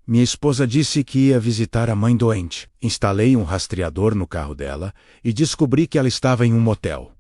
Minha esposa disse que ia visitar a mãe doente. Instalei um rastreador no carro dela e descobri que ela estava em um motel.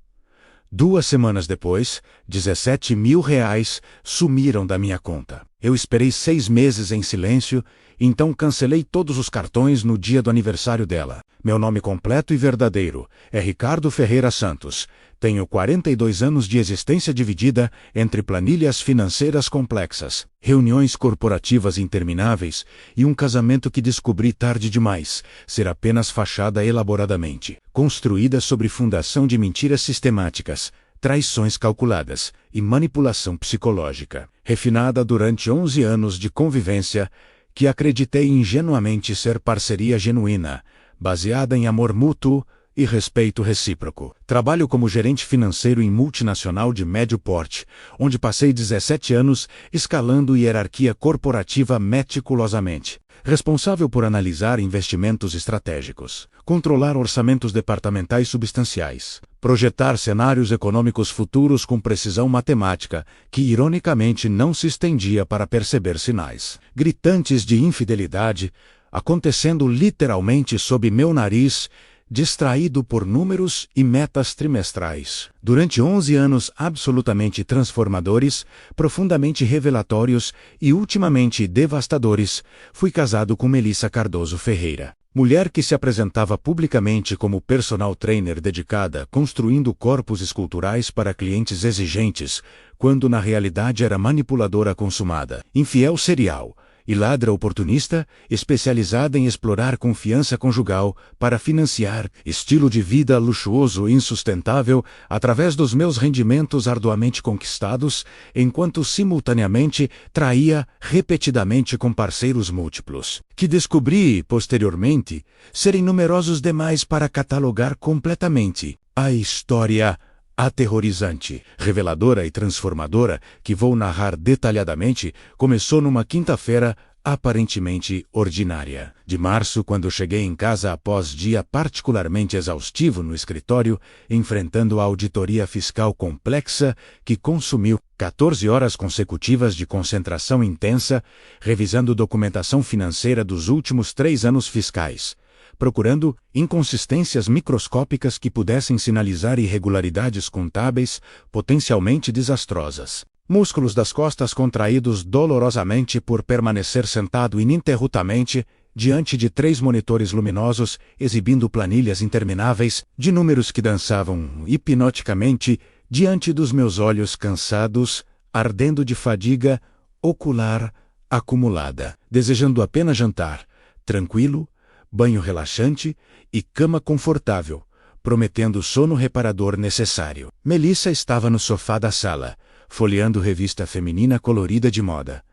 2 semanas depois, R$17.000 sumiram da minha conta. Eu esperei 6 meses em silêncio, então cancelei todos os cartões no dia do aniversário dela. Meu nome completo e verdadeiro é Ricardo Ferreira Santos. Tenho 42 anos de existência dividida entre planilhas financeiras complexas, reuniões corporativas intermináveis e um casamento que descobri tarde demais ser apenas fachada elaboradamente, construída sobre fundação de mentiras sistemáticas, traições calculadas e manipulação psicológica, refinada durante 11 anos de convivência que acreditei ingenuamente ser parceria genuína, baseada em amor mútuo e respeito recíproco. Trabalho como gerente financeiro em multinacional de médio porte, onde passei 17 anos escalando hierarquia corporativa meticulosamente. Responsável por analisar investimentos estratégicos, controlar orçamentos departamentais substanciais, projetar cenários econômicos futuros com precisão matemática, que ironicamente não se estendia para perceber sinais gritantes de infidelidade, acontecendo literalmente sob meu nariz, distraído por números e metas trimestrais. Durante 11 anos absolutamente transformadores, profundamente revelatórios e ultimamente devastadores, fui casado com Melissa Cardoso Ferreira. Mulher que se apresentava publicamente como personal trainer dedicada, construindo corpos esculturais para clientes exigentes, quando na realidade era manipuladora consumada, infiel serial e ladra oportunista, especializada em explorar confiança conjugal para financiar estilo de vida luxuoso e insustentável através dos meus rendimentos arduamente conquistados, enquanto simultaneamente traía repetidamente com parceiros múltiplos, que descobri, posteriormente, serem numerosos demais para catalogar completamente a história aterrorizante, reveladora e transformadora que vou narrar detalhadamente, começou numa quinta-feira aparentemente ordinária de março, quando cheguei em casa após dia particularmente exaustivo no escritório, enfrentando a auditoria fiscal complexa que consumiu 14 horas consecutivas de concentração intensa, revisando documentação financeira dos últimos 3 anos fiscais, procurando inconsistências microscópicas que pudessem sinalizar irregularidades contábeis potencialmente desastrosas. Músculos das costas contraídos dolorosamente por permanecer sentado ininterruptamente diante de 3 monitores luminosos exibindo planilhas intermináveis de números que dançavam hipnoticamente diante dos meus olhos cansados, ardendo de fadiga ocular acumulada, desejando apenas jantar, tranquilo, banho relaxante e cama confortável, prometendo o sono reparador necessário. Melissa estava no sofá da sala, folheando revista feminina colorida de moda,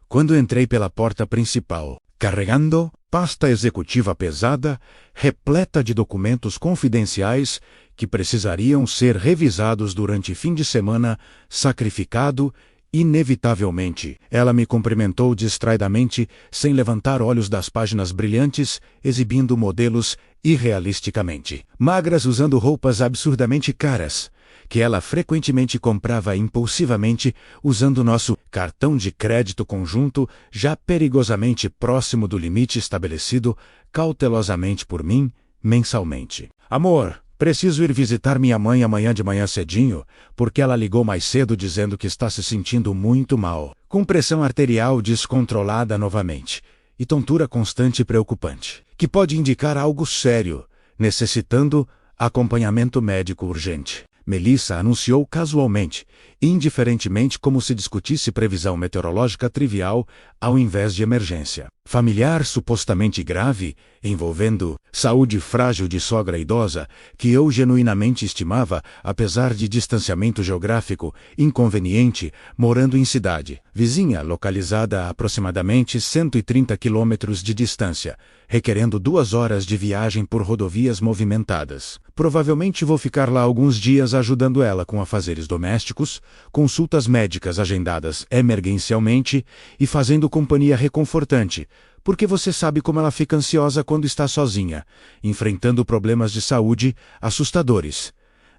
quando entrei pela porta principal, carregando pasta executiva pesada, repleta de documentos confidenciais que precisariam ser revisados durante fim de semana, sacrificado inevitavelmente. Ela me cumprimentou distraidamente, sem levantar olhos das páginas brilhantes, exibindo modelos irrealisticamente magras usando roupas absurdamente caras, que ela frequentemente comprava impulsivamente, usando nosso cartão de crédito conjunto, já perigosamente próximo do limite estabelecido cautelosamente por mim, mensalmente. Amor, preciso ir visitar minha mãe amanhã de manhã cedinho, porque ela ligou mais cedo dizendo que está se sentindo muito mal, com pressão arterial descontrolada novamente, e tontura constante e preocupante, que pode indicar algo sério, necessitando acompanhamento médico urgente. Melissa anunciou casualmente, indiferentemente, como se discutisse previsão meteorológica trivial ao invés de emergência familiar supostamente grave, envolvendo saúde frágil de sogra idosa, que eu genuinamente estimava, apesar de distanciamento geográfico inconveniente, morando em cidade vizinha localizada a aproximadamente 130 quilômetros de distância, requerendo 2 horas de viagem por rodovias movimentadas. Provavelmente vou ficar lá alguns dias ajudando ela com afazeres domésticos, consultas médicas agendadas emergencialmente e fazendo companhia reconfortante, porque você sabe como ela fica ansiosa quando está sozinha, enfrentando problemas de saúde assustadores.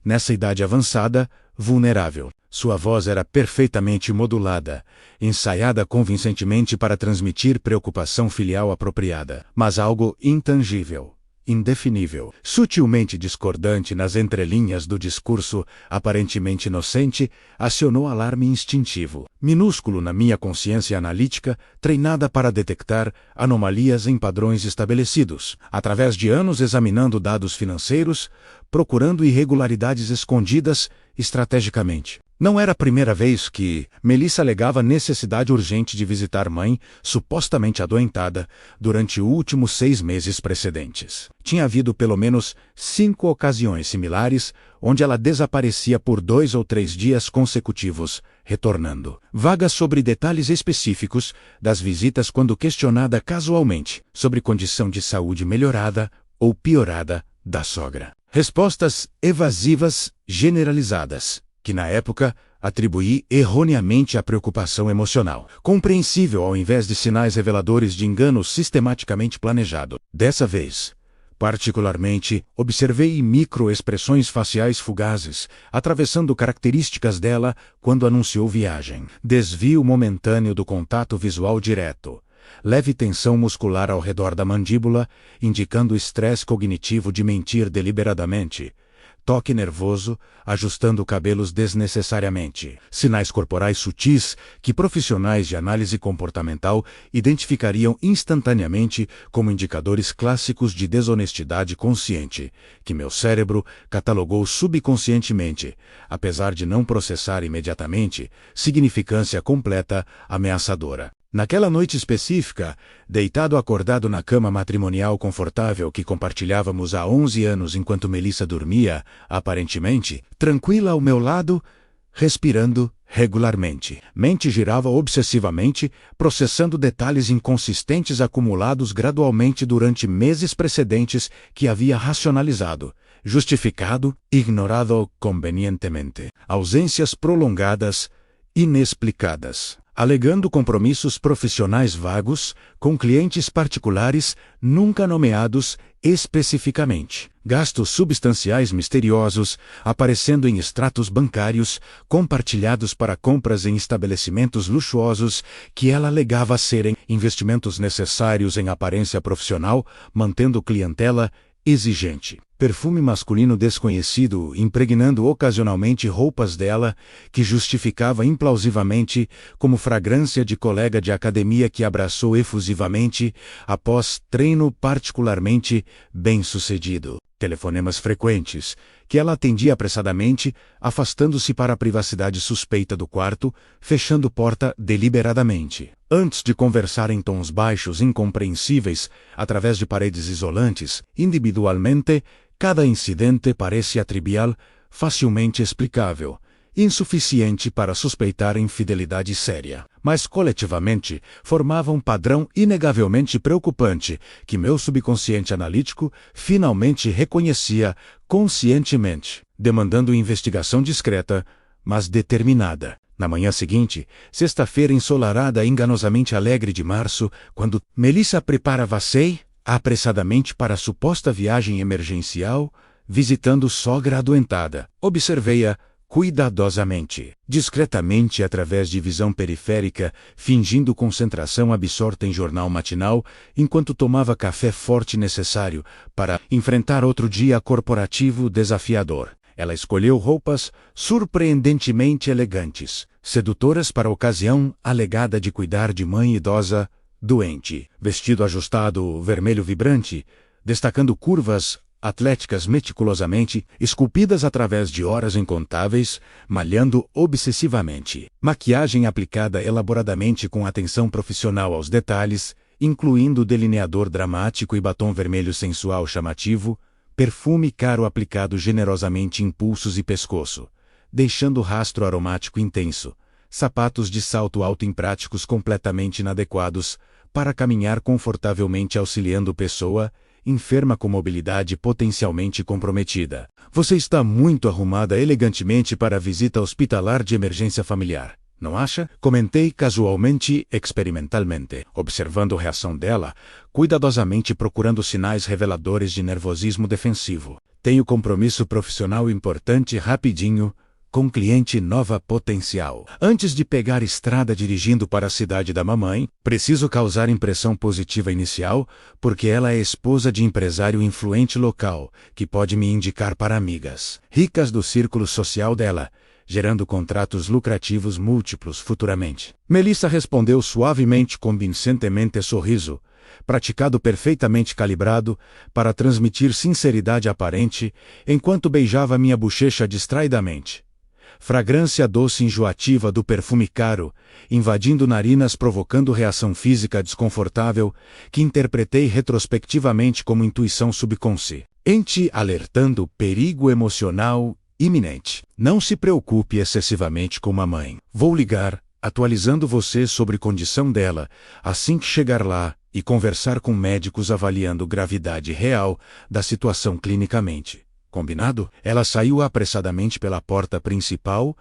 Nessa idade avançada, vulnerável. Sua voz era perfeitamente modulada, ensaiada convincentemente para transmitir preocupação filial apropriada, mas algo intangível, indefinível, sutilmente discordante nas entrelinhas do discurso, aparentemente inocente, acionou alarme instintivo, minúsculo na minha consciência analítica, treinada para detectar anomalias em padrões estabelecidos, através de anos examinando dados financeiros, procurando irregularidades escondidas estrategicamente. Não era a primeira vez que Melissa alegava necessidade urgente de visitar mãe, supostamente adoentada, durante os últimos 6 meses precedentes. Tinha havido pelo menos 5 ocasiões similares, onde ela desaparecia por 2 ou 3 dias consecutivos, retornando. Vagas sobre detalhes específicos das visitas quando questionada casualmente sobre condição de saúde melhorada ou piorada da sogra. Respostas evasivas generalizadas, que na época atribuí erroneamente à preocupação emocional. Compreensível ao invés de sinais reveladores de engano sistematicamente planejado. Dessa vez, particularmente, observei microexpressões faciais fugazes, atravessando características dela quando anunciou viagem. Desvio momentâneo do contato visual direto. Leve tensão muscular ao redor da mandíbula, indicando estresse cognitivo de mentir deliberadamente. Toque nervoso, ajustando cabelos desnecessariamente. Sinais corporais sutis que profissionais de análise comportamental identificariam instantaneamente como indicadores clássicos de desonestidade consciente, que meu cérebro catalogou subconscientemente, apesar de não processar imediatamente, significância completa ameaçadora. Naquela noite específica, deitado acordado na cama matrimonial confortável que compartilhávamos há 11 anos enquanto Melissa dormia, aparentemente, tranquila ao meu lado, respirando regularmente. Mente girava obsessivamente, processando detalhes inconsistentes acumulados gradualmente durante meses precedentes que havia racionalizado, justificado, ignorado convenientemente. Ausências prolongadas, inexplicadas. Alegando compromissos profissionais vagos, com clientes particulares, nunca nomeados especificamente. Gastos substanciais misteriosos, aparecendo em extratos bancários, compartilhados para compras em estabelecimentos luxuosos, que ela alegava serem investimentos necessários em aparência profissional, mantendo clientela exigente. Perfume masculino desconhecido impregnando ocasionalmente roupas dela, que justificava implausivamente como fragrância de colega de academia que abraçou efusivamente após treino particularmente bem-sucedido. Telefonemas frequentes, que ela atendia apressadamente, afastando-se para a privacidade suspeita do quarto, fechando porta deliberadamente. Antes de conversar em tons baixos incompreensíveis, através de paredes isolantes, individualmente, cada incidente parecia trivial, facilmente explicável, insuficiente para suspeitar infidelidade séria. Mas coletivamente, formava um padrão inegavelmente preocupante, que meu subconsciente analítico finalmente reconhecia conscientemente, demandando investigação discreta, mas determinada. Na manhã seguinte, sexta-feira ensolarada e enganosamente alegre de março, quando Melissa preparava-se apressadamente para a suposta viagem emergencial, visitando sogra adoentada, observei-a cuidadosamente, discretamente através de visão periférica, fingindo concentração absorta em jornal matinal, enquanto tomava café forte necessário para enfrentar outro dia corporativo desafiador. Ela escolheu roupas surpreendentemente elegantes, sedutoras para a ocasião alegada de cuidar de mãe idosa doente. Vestido ajustado vermelho vibrante, destacando curvas atléticas meticulosamente, esculpidas através de horas incontáveis, malhando obsessivamente. Maquiagem aplicada elaboradamente com atenção profissional aos detalhes, incluindo delineador dramático e batom vermelho sensual chamativo, perfume caro aplicado generosamente em pulsos e pescoço, deixando rastro aromático intenso, sapatos de salto alto impráticos completamente inadequados para caminhar confortavelmente auxiliando pessoa enferma com mobilidade potencialmente comprometida. Você está muito arrumada elegantemente para a visita hospitalar de emergência familiar, não acha? Comentei casualmente, experimentalmente, observando a reação dela, cuidadosamente procurando sinais reveladores de nervosismo defensivo. Tenho compromisso profissional importante rapidinho, com cliente nova potencial. Antes de pegar estrada dirigindo para a cidade da mamãe, preciso causar impressão positiva inicial, porque ela é esposa de empresário influente local, que pode me indicar para amigas ricas do círculo social dela, gerando contratos lucrativos múltiplos futuramente. Melissa respondeu suavemente, convincentemente sorriso, praticado perfeitamente calibrado, para transmitir sinceridade aparente, enquanto beijava minha bochecha distraidamente. Fragrância doce enjoativa do perfume caro, invadindo narinas provocando reação física desconfortável, que interpretei retrospectivamente como intuição subconsciente, alertando perigo emocional iminente. Não se preocupe excessivamente com mamãe. Vou ligar, atualizando você sobre condição dela, assim que chegar lá, e conversar com médicos avaliando gravidade real da situação clinicamente. Combinado? Ela saiu apressadamente pela porta principal,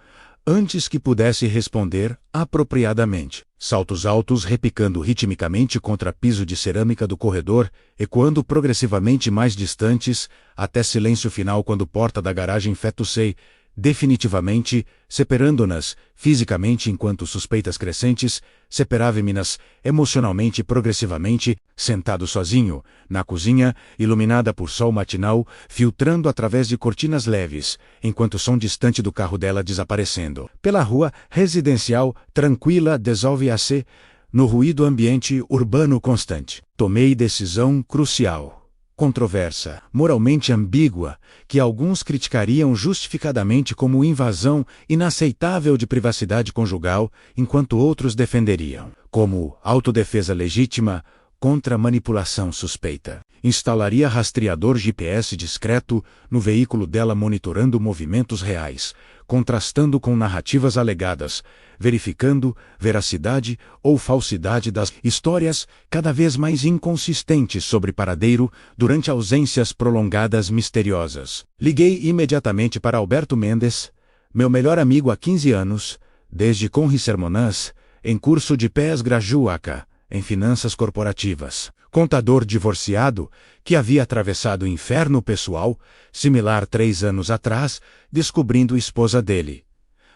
antes que pudesse responder apropriadamente. Saltos altos repicando ritmicamente contra piso de cerâmica do corredor, ecoando progressivamente mais distantes, até silêncio final quando porta da garagem fetucei, definitivamente, separando-nas, fisicamente enquanto suspeitas crescentes, separava-me-nas, emocionalmente progressivamente, sentado sozinho, na cozinha, iluminada por sol matinal, filtrando através de cortinas leves, enquanto o som distante do carro dela desaparecendo. Pela rua, residencial, tranquila, dissolve-se, no ruído ambiente urbano constante. Tomei decisão crucial. Controversa, moralmente ambígua, que alguns criticariam justificadamente como invasão inaceitável de privacidade conjugal, enquanto outros defenderiam como autodefesa legítima contra manipulação suspeita. Instalaria rastreador GPS discreto no veículo dela monitorando movimentos reais, contrastando com narrativas alegadas, verificando veracidade ou falsidade das histórias cada vez mais inconsistentes sobre paradeiro durante ausências prolongadas misteriosas. Liguei imediatamente para Alberto Mendes, meu melhor amigo há 15 anos, desde Conri Sermonãs, em curso de pós-graduaca em finanças corporativas. Contador divorciado, que havia atravessado o inferno pessoal, similar 3 anos atrás, descobrindo esposa dele.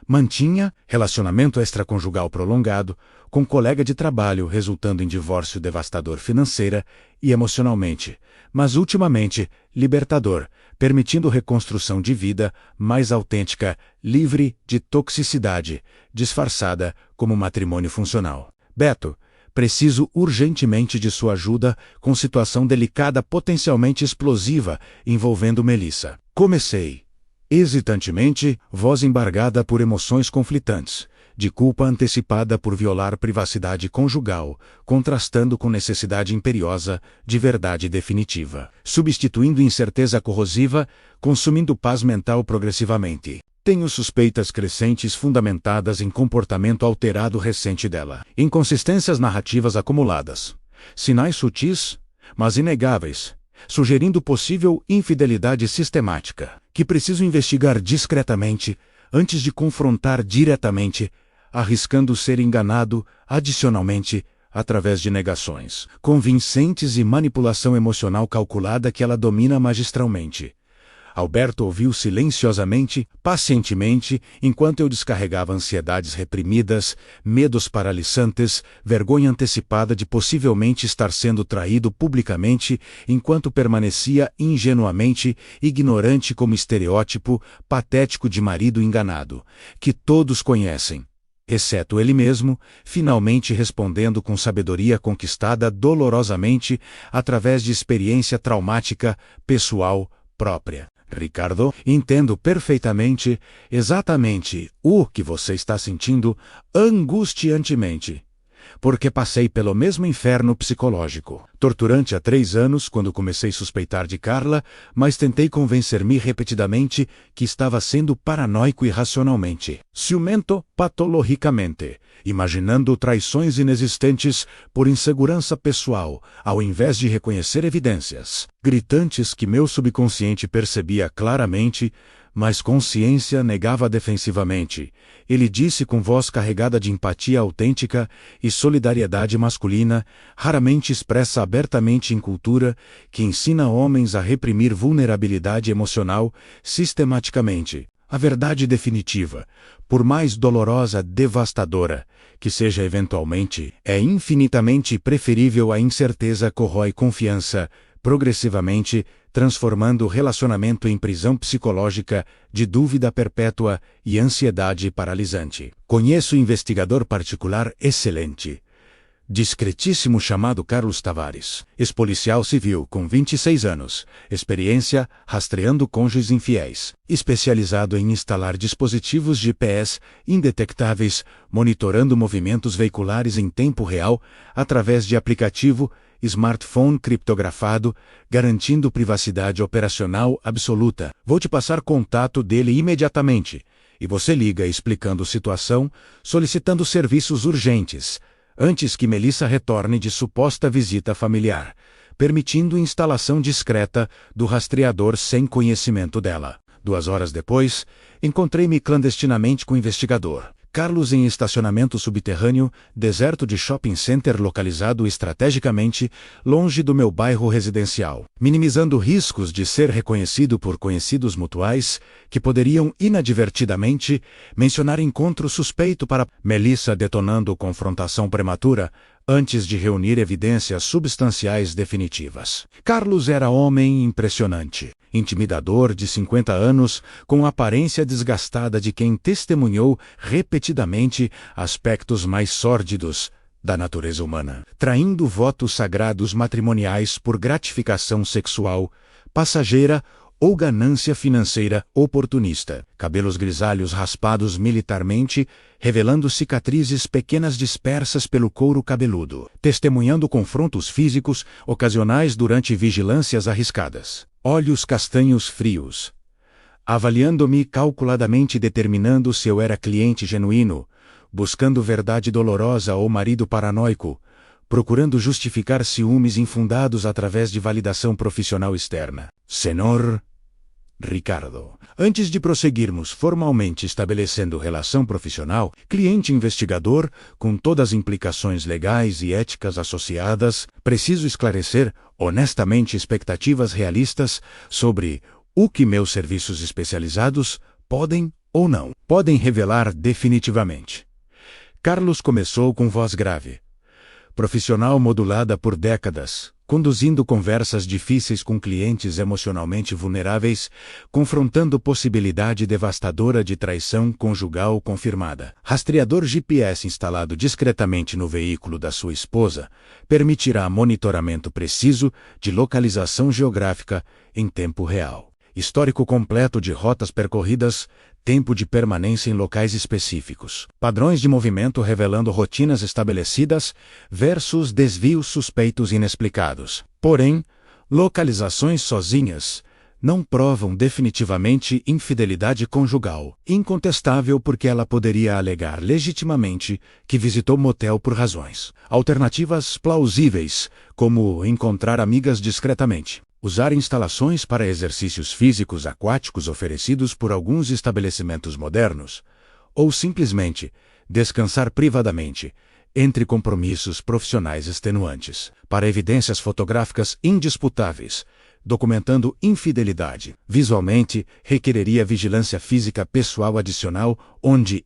Mantinha relacionamento extraconjugal prolongado com colega de trabalho, resultando em divórcio devastador financeira e emocionalmente, mas ultimamente libertador, permitindo reconstrução de vida mais autêntica, livre de toxicidade, disfarçada como matrimônio funcional. Beto, preciso urgentemente de sua ajuda com situação delicada potencialmente explosiva envolvendo Melissa. Comecei. Hesitantemente, voz embargada por emoções conflitantes, de culpa antecipada por violar privacidade conjugal, contrastando com necessidade imperiosa de verdade definitiva, substituindo incerteza corrosiva, consumindo paz mental progressivamente. Tenho suspeitas crescentes fundamentadas em comportamento alterado recente dela. Inconsistências narrativas acumuladas. Sinais sutis, mas inegáveis, sugerindo possível infidelidade sistemática, que preciso investigar discretamente, antes de confrontar diretamente, arriscando ser enganado, adicionalmente, através de negações convincentes e manipulação emocional calculada que ela domina magistralmente. Alberto ouviu silenciosamente, pacientemente, enquanto eu descarregava ansiedades reprimidas, medos paralisantes, vergonha antecipada de possivelmente estar sendo traído publicamente, enquanto permanecia ingenuamente ignorante como estereótipo patético de marido enganado, que todos conhecem, exceto ele mesmo, finalmente respondendo com sabedoria conquistada dolorosamente através de experiência traumática, pessoal, própria. Ricardo, entendo perfeitamente, exatamente o que você está sentindo angustiantemente, porque passei pelo mesmo inferno psicológico, torturante há 3 anos quando comecei a suspeitar de Carla, mas tentei convencer-me repetidamente que estava sendo paranoico irracionalmente, ciumento patologicamente, imaginando traições inexistentes por insegurança pessoal, ao invés de reconhecer evidências gritantes que meu subconsciente percebia claramente, mas consciência negava defensivamente. Ele disse com voz carregada de empatia autêntica e solidariedade masculina, raramente expressa abertamente em cultura, que ensina homens a reprimir vulnerabilidade emocional sistematicamente. A verdade definitiva, por mais dolorosa, devastadora que seja eventualmente, é infinitamente preferível à incerteza corrói confiança, progressivamente, transformando o relacionamento em prisão psicológica, de dúvida perpétua e ansiedade paralisante. Conheço investigador particular excelente, discretíssimo, chamado Carlos Tavares, ex-policial civil com 26 anos, experiência rastreando cônjuges infiéis, especializado em instalar dispositivos GPS indetectáveis, monitorando movimentos veiculares em tempo real através de aplicativo smartphone criptografado, garantindo privacidade operacional absoluta. Vou te passar contato dele imediatamente, e você liga explicando situação, solicitando serviços urgentes, antes que Melissa retorne de suposta visita familiar, permitindo instalação discreta do rastreador sem conhecimento dela. 2 horas depois, encontrei-me clandestinamente com o investigador. Carlos em estacionamento subterrâneo, deserto de shopping center localizado estrategicamente, longe do meu bairro residencial, minimizando riscos de ser reconhecido por conhecidos mutuais, que poderiam inadvertidamente mencionar encontro suspeito para Melissa, detonando confrontação prematura, antes de reunir evidências substanciais definitivas. Carlos era homem impressionante, intimidador de 50 anos, com aparência desgastada de quem testemunhou repetidamente aspectos mais sórdidos da natureza humana, traindo votos sagrados matrimoniais por gratificação sexual, passageira ou ganância financeira oportunista. Cabelos grisalhos raspados militarmente, revelando cicatrizes pequenas dispersas pelo couro cabeludo, testemunhando confrontos físicos ocasionais durante vigilâncias arriscadas. Olhos castanhos frios, avaliando-me calculadamente, determinando se eu era cliente genuíno, buscando verdade dolorosa ou marido paranoico, procurando justificar ciúmes infundados através de validação profissional externa. Senhor Ricardo. Antes de prosseguirmos formalmente estabelecendo relação profissional, cliente-investigador, com todas as implicações legais e éticas associadas, preciso esclarecer, honestamente, expectativas realistas sobre o que meus serviços especializados podem ou não podem revelar definitivamente. Carlos começou com voz grave, profissional modulada por décadas, conduzindo conversas difíceis com clientes emocionalmente vulneráveis, confrontando possibilidade devastadora de traição conjugal confirmada. Rastreador GPS instalado discretamente no veículo da sua esposa permitirá monitoramento preciso de localização geográfica em tempo real. Histórico completo de rotas percorridas, tempo de permanência em locais específicos, padrões de movimento revelando rotinas estabelecidas versus desvios suspeitos inexplicados. Porém, localizações sozinhas não provam definitivamente infidelidade conjugal, incontestável porque ela poderia alegar legitimamente que visitou motel por razões. Alternativas plausíveis, como encontrar amigas discretamente, usar instalações para exercícios físicos aquáticos oferecidos por alguns estabelecimentos modernos, ou simplesmente descansar privadamente, entre compromissos profissionais extenuantes, para evidências fotográficas indisputáveis, documentando infidelidade. Visualmente, requereria vigilância física pessoal adicional, onde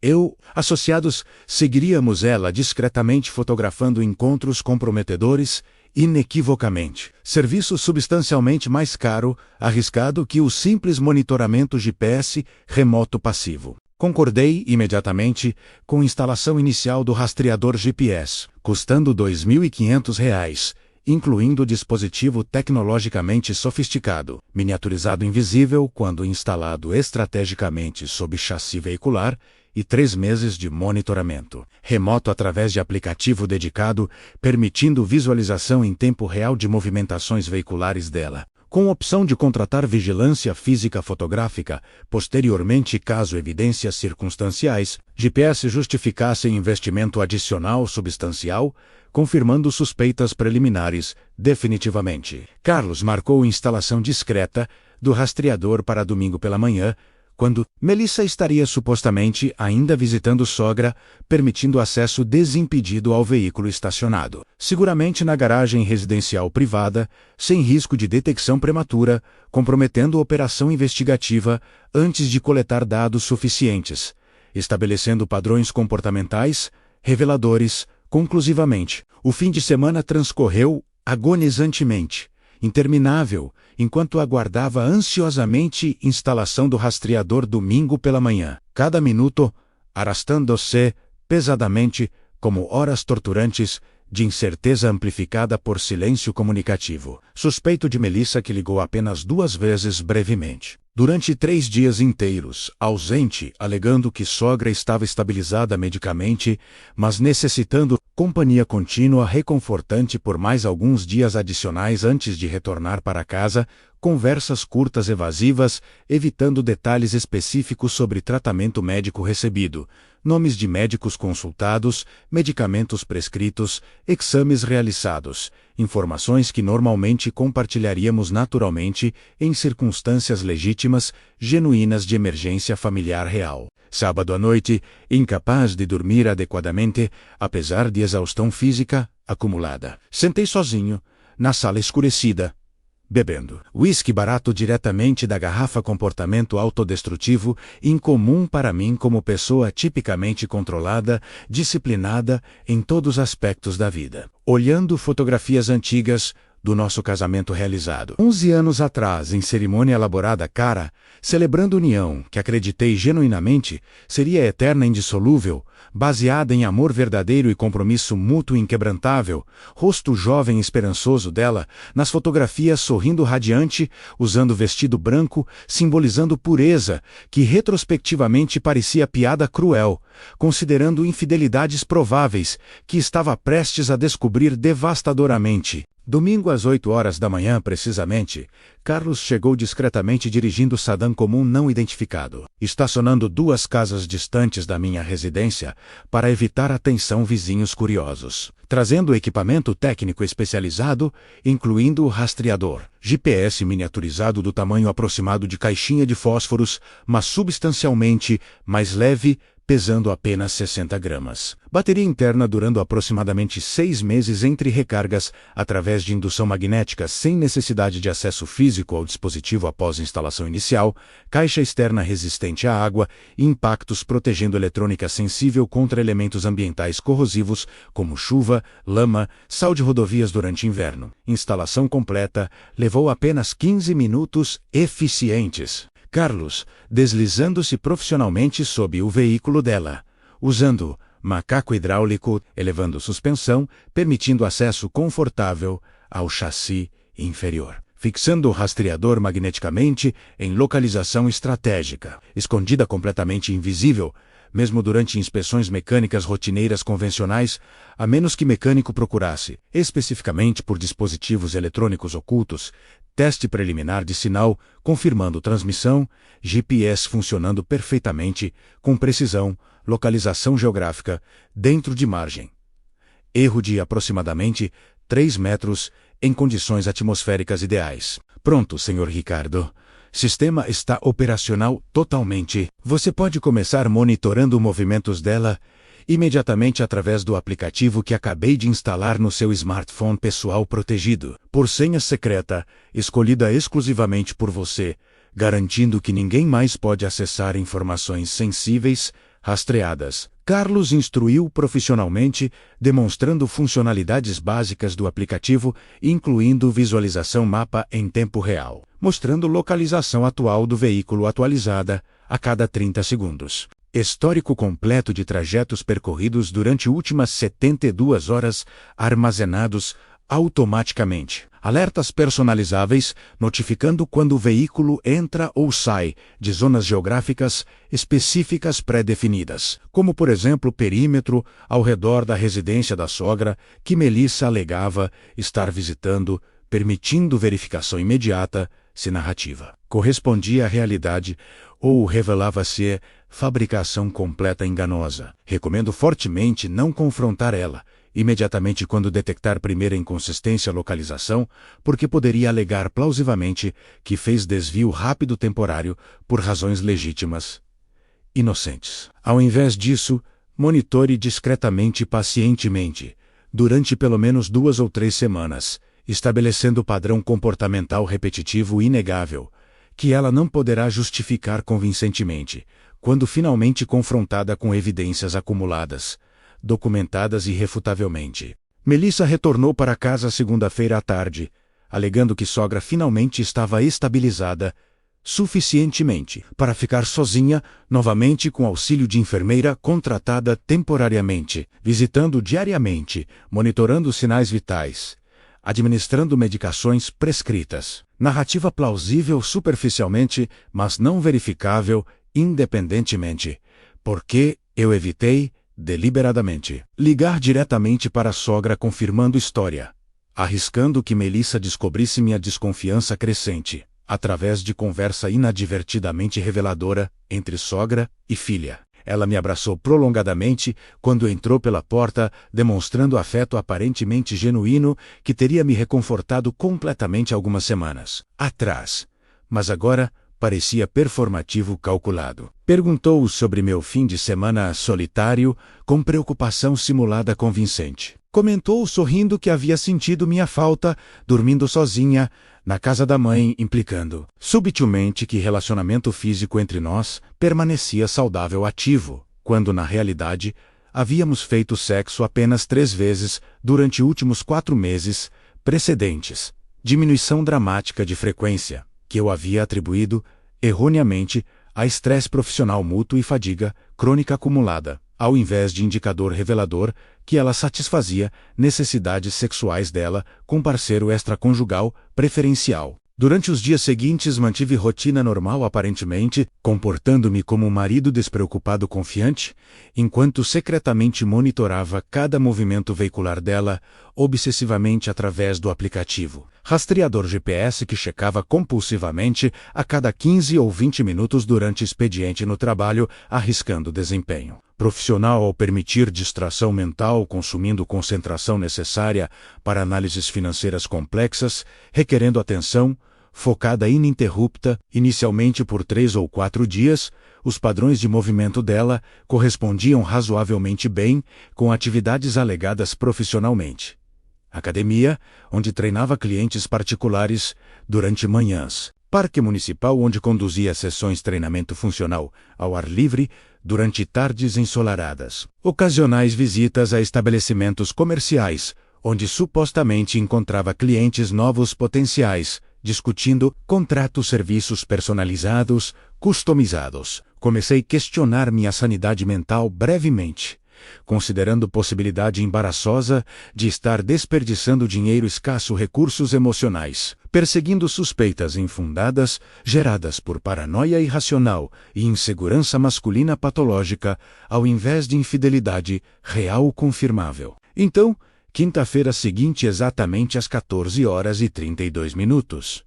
associados, seguiríamos ela discretamente fotografando encontros comprometedores, inequivocamente. Serviço substancialmente mais caro, arriscado que o simples monitoramento GPS remoto passivo. Concordei imediatamente com a instalação inicial do rastreador GPS, custando R$ 2.500, incluindo dispositivo tecnologicamente sofisticado, miniaturizado invisível quando instalado estrategicamente sob chassi veicular, e 3 meses de monitoramento remoto através de aplicativo dedicado, permitindo visualização em tempo real de movimentações veiculares dela, com opção de contratar vigilância física fotográfica, posteriormente caso evidências circunstanciais, GPS justificassem investimento adicional substancial, confirmando suspeitas preliminares, definitivamente. Carlos marcou instalação discreta do rastreador para domingo pela manhã, quando Melissa estaria supostamente ainda visitando sogra, permitindo acesso desimpedido ao veículo estacionado, seguramente na garagem residencial privada, sem risco de detecção prematura, comprometendo a operação investigativa antes de coletar dados suficientes, estabelecendo padrões comportamentais reveladores. Conclusivamente, o fim de semana transcorreu agonizantemente, interminável, enquanto aguardava ansiosamente instalação do rastreador domingo pela manhã, cada minuto arrastando-se pesadamente como horas torturantes de incerteza amplificada por silêncio comunicativo. Suspeito de Melissa, que ligou apenas 2 vezes brevemente. Durante 3 dias inteiros, ausente, alegando que sogra estava estabilizada medicamente, mas necessitando companhia contínua reconfortante por mais alguns dias adicionais antes de retornar para casa, conversas curtas evasivas, evitando detalhes específicos sobre tratamento médico recebido, nomes de médicos consultados, medicamentos prescritos, exames realizados, informações que normalmente compartilharíamos naturalmente em circunstâncias legítimas, genuínas de emergência familiar real. Sábado à noite, incapaz de dormir adequadamente, apesar de exaustão física acumulada. Sentei sozinho, na sala escurecida, bebendo uísque barato diretamente da garrafa. Comportamento autodestrutivo, incomum para mim como pessoa tipicamente controlada, disciplinada em todos os aspectos da vida. Olhando fotografias antigas do nosso casamento realizado 11 anos atrás, em cerimônia elaborada cara, celebrando união que acreditei genuinamente seria eterna e indissolúvel, baseada em amor verdadeiro e compromisso mútuo inquebrantável, rosto jovem e esperançoso dela, nas fotografias sorrindo radiante, usando vestido branco, simbolizando pureza, que retrospectivamente parecia piada cruel, considerando infidelidades prováveis, que estava prestes a descobrir devastadoramente. Domingo às 8 horas da manhã, precisamente, Carlos chegou discretamente dirigindo sedã comum não identificado, estacionando 2 casas distantes da minha residência para evitar atenção vizinhos curiosos, trazendo equipamento técnico especializado, incluindo o rastreador, GPS miniaturizado do tamanho aproximado de caixinha de fósforos, mas substancialmente mais leve, pesando apenas 60 gramas. Bateria interna durando aproximadamente 6 meses entre recargas através de indução magnética sem necessidade de acesso físico ao dispositivo após instalação inicial, caixa externa resistente à água e impactos protegendo eletrônica sensível contra elementos ambientais corrosivos como chuva, lama, sal de rodovias durante inverno. Instalação completa levou apenas 15 minutos eficientes. Carlos, deslizando-se profissionalmente sob o veículo dela, usando macaco hidráulico, elevando suspensão, permitindo acesso confortável ao chassi inferior, fixando o rastreador magneticamente em localização estratégica, escondida completamente invisível, mesmo durante inspeções mecânicas rotineiras convencionais, a menos que mecânico procurasse, especificamente por dispositivos eletrônicos ocultos, teste preliminar de sinal, confirmando transmissão, GPS funcionando perfeitamente, com precisão, localização geográfica, dentro de margem. Erro de aproximadamente 3 metros, em condições atmosféricas ideais. Pronto, Sr. Ricardo. Sistema está operacional totalmente. Você pode começar monitorando movimentos dela imediatamente através do aplicativo que acabei de instalar no seu smartphone pessoal protegido, por senha secreta, escolhida exclusivamente por você, garantindo que ninguém mais pode acessar informações sensíveis, rastreadas. Carlos instruiu profissionalmente, demonstrando funcionalidades básicas do aplicativo, incluindo visualização mapa em tempo real, mostrando localização atual do veículo atualizada a cada 30 segundos. Histórico completo de trajetos percorridos durante últimas 72 horas, armazenados automaticamente. Alertas personalizáveis, notificando quando o veículo entra ou sai de zonas geográficas específicas pré-definidas, como por exemplo perímetro ao redor da residência da sogra que Melissa alegava estar visitando, permitindo verificação imediata se narrativa correspondia à realidade ou revelava ser fabricação completa enganosa. Recomendo fortemente não confrontar ela, imediatamente quando detectar primeira inconsistência localização, porque poderia alegar plausivelmente que fez desvio rápido temporário por razões legítimas, inocentes. Ao invés disso, monitore discretamente e pacientemente, durante pelo menos 2 ou 3 semanas, estabelecendo padrão comportamental repetitivo inegável, que ela não poderá justificar convincentemente, quando finalmente confrontada com evidências acumuladas, documentadas irrefutavelmente. Melissa retornou para casa segunda-feira à tarde, alegando que sogra finalmente estava estabilizada suficientemente para ficar sozinha, novamente com auxílio de enfermeira contratada temporariamente, visitando diariamente, monitorando sinais vitais, administrando medicações prescritas. Narrativa plausível superficialmente, mas não verificável independentemente, porque eu evitei, deliberadamente, ligar diretamente para a sogra confirmando história, arriscando que Melissa descobrisse minha desconfiança crescente, através de conversa inadvertidamente reveladora entre sogra e filha. Ela me abraçou prolongadamente quando entrou pela porta, demonstrando afeto aparentemente genuíno que teria me reconfortado completamente algumas semanas atrás, mas agora parecia performativo calculado. Perguntou sobre meu fim de semana solitário, com preocupação simulada convincente. Comentou sorrindo que havia sentido minha falta, dormindo sozinha, na casa da mãe, implicando, subtilmente, que relacionamento físico entre nós permanecia saudável ativo, quando na realidade havíamos feito sexo apenas 3 vezes durante os últimos 4 meses precedentes. Diminuição dramática de frequência, que eu havia atribuído, erroneamente, a estresse profissional mútuo e fadiga crônica acumulada, ao invés de indicador revelador que ela satisfazia necessidades sexuais dela com parceiro extraconjugal preferencial. Durante os dias seguintes mantive rotina normal aparentemente, comportando-me como um marido despreocupado confiante, enquanto secretamente monitorava cada movimento veicular dela, obsessivamente através do aplicativo rastreador GPS que checava compulsivamente a cada 15 ou 20 minutos durante expediente no trabalho, arriscando desempenho profissional ao permitir distração mental, consumindo concentração necessária para análises financeiras complexas, requerendo atenção focada ininterrupta, inicialmente por 3 ou 4 dias. Os padrões de movimento dela correspondiam razoavelmente bem com atividades alegadas profissionalmente. Academia, onde treinava clientes particulares durante manhãs. Parque municipal, onde conduzia sessões de treinamento funcional ao ar livre durante tardes ensolaradas. Ocasionais visitas a estabelecimentos comerciais, onde supostamente encontrava clientes novos potenciais, discutindo contratos, serviços personalizados, customizados. Comecei a questionar minha sanidade mental brevemente, considerando possibilidade embaraçosa de estar desperdiçando dinheiro escasso, recursos emocionais, perseguindo suspeitas infundadas, geradas por paranoia irracional e insegurança masculina patológica, ao invés de infidelidade real confirmável. Então, quinta-feira seguinte, exatamente às 14h32,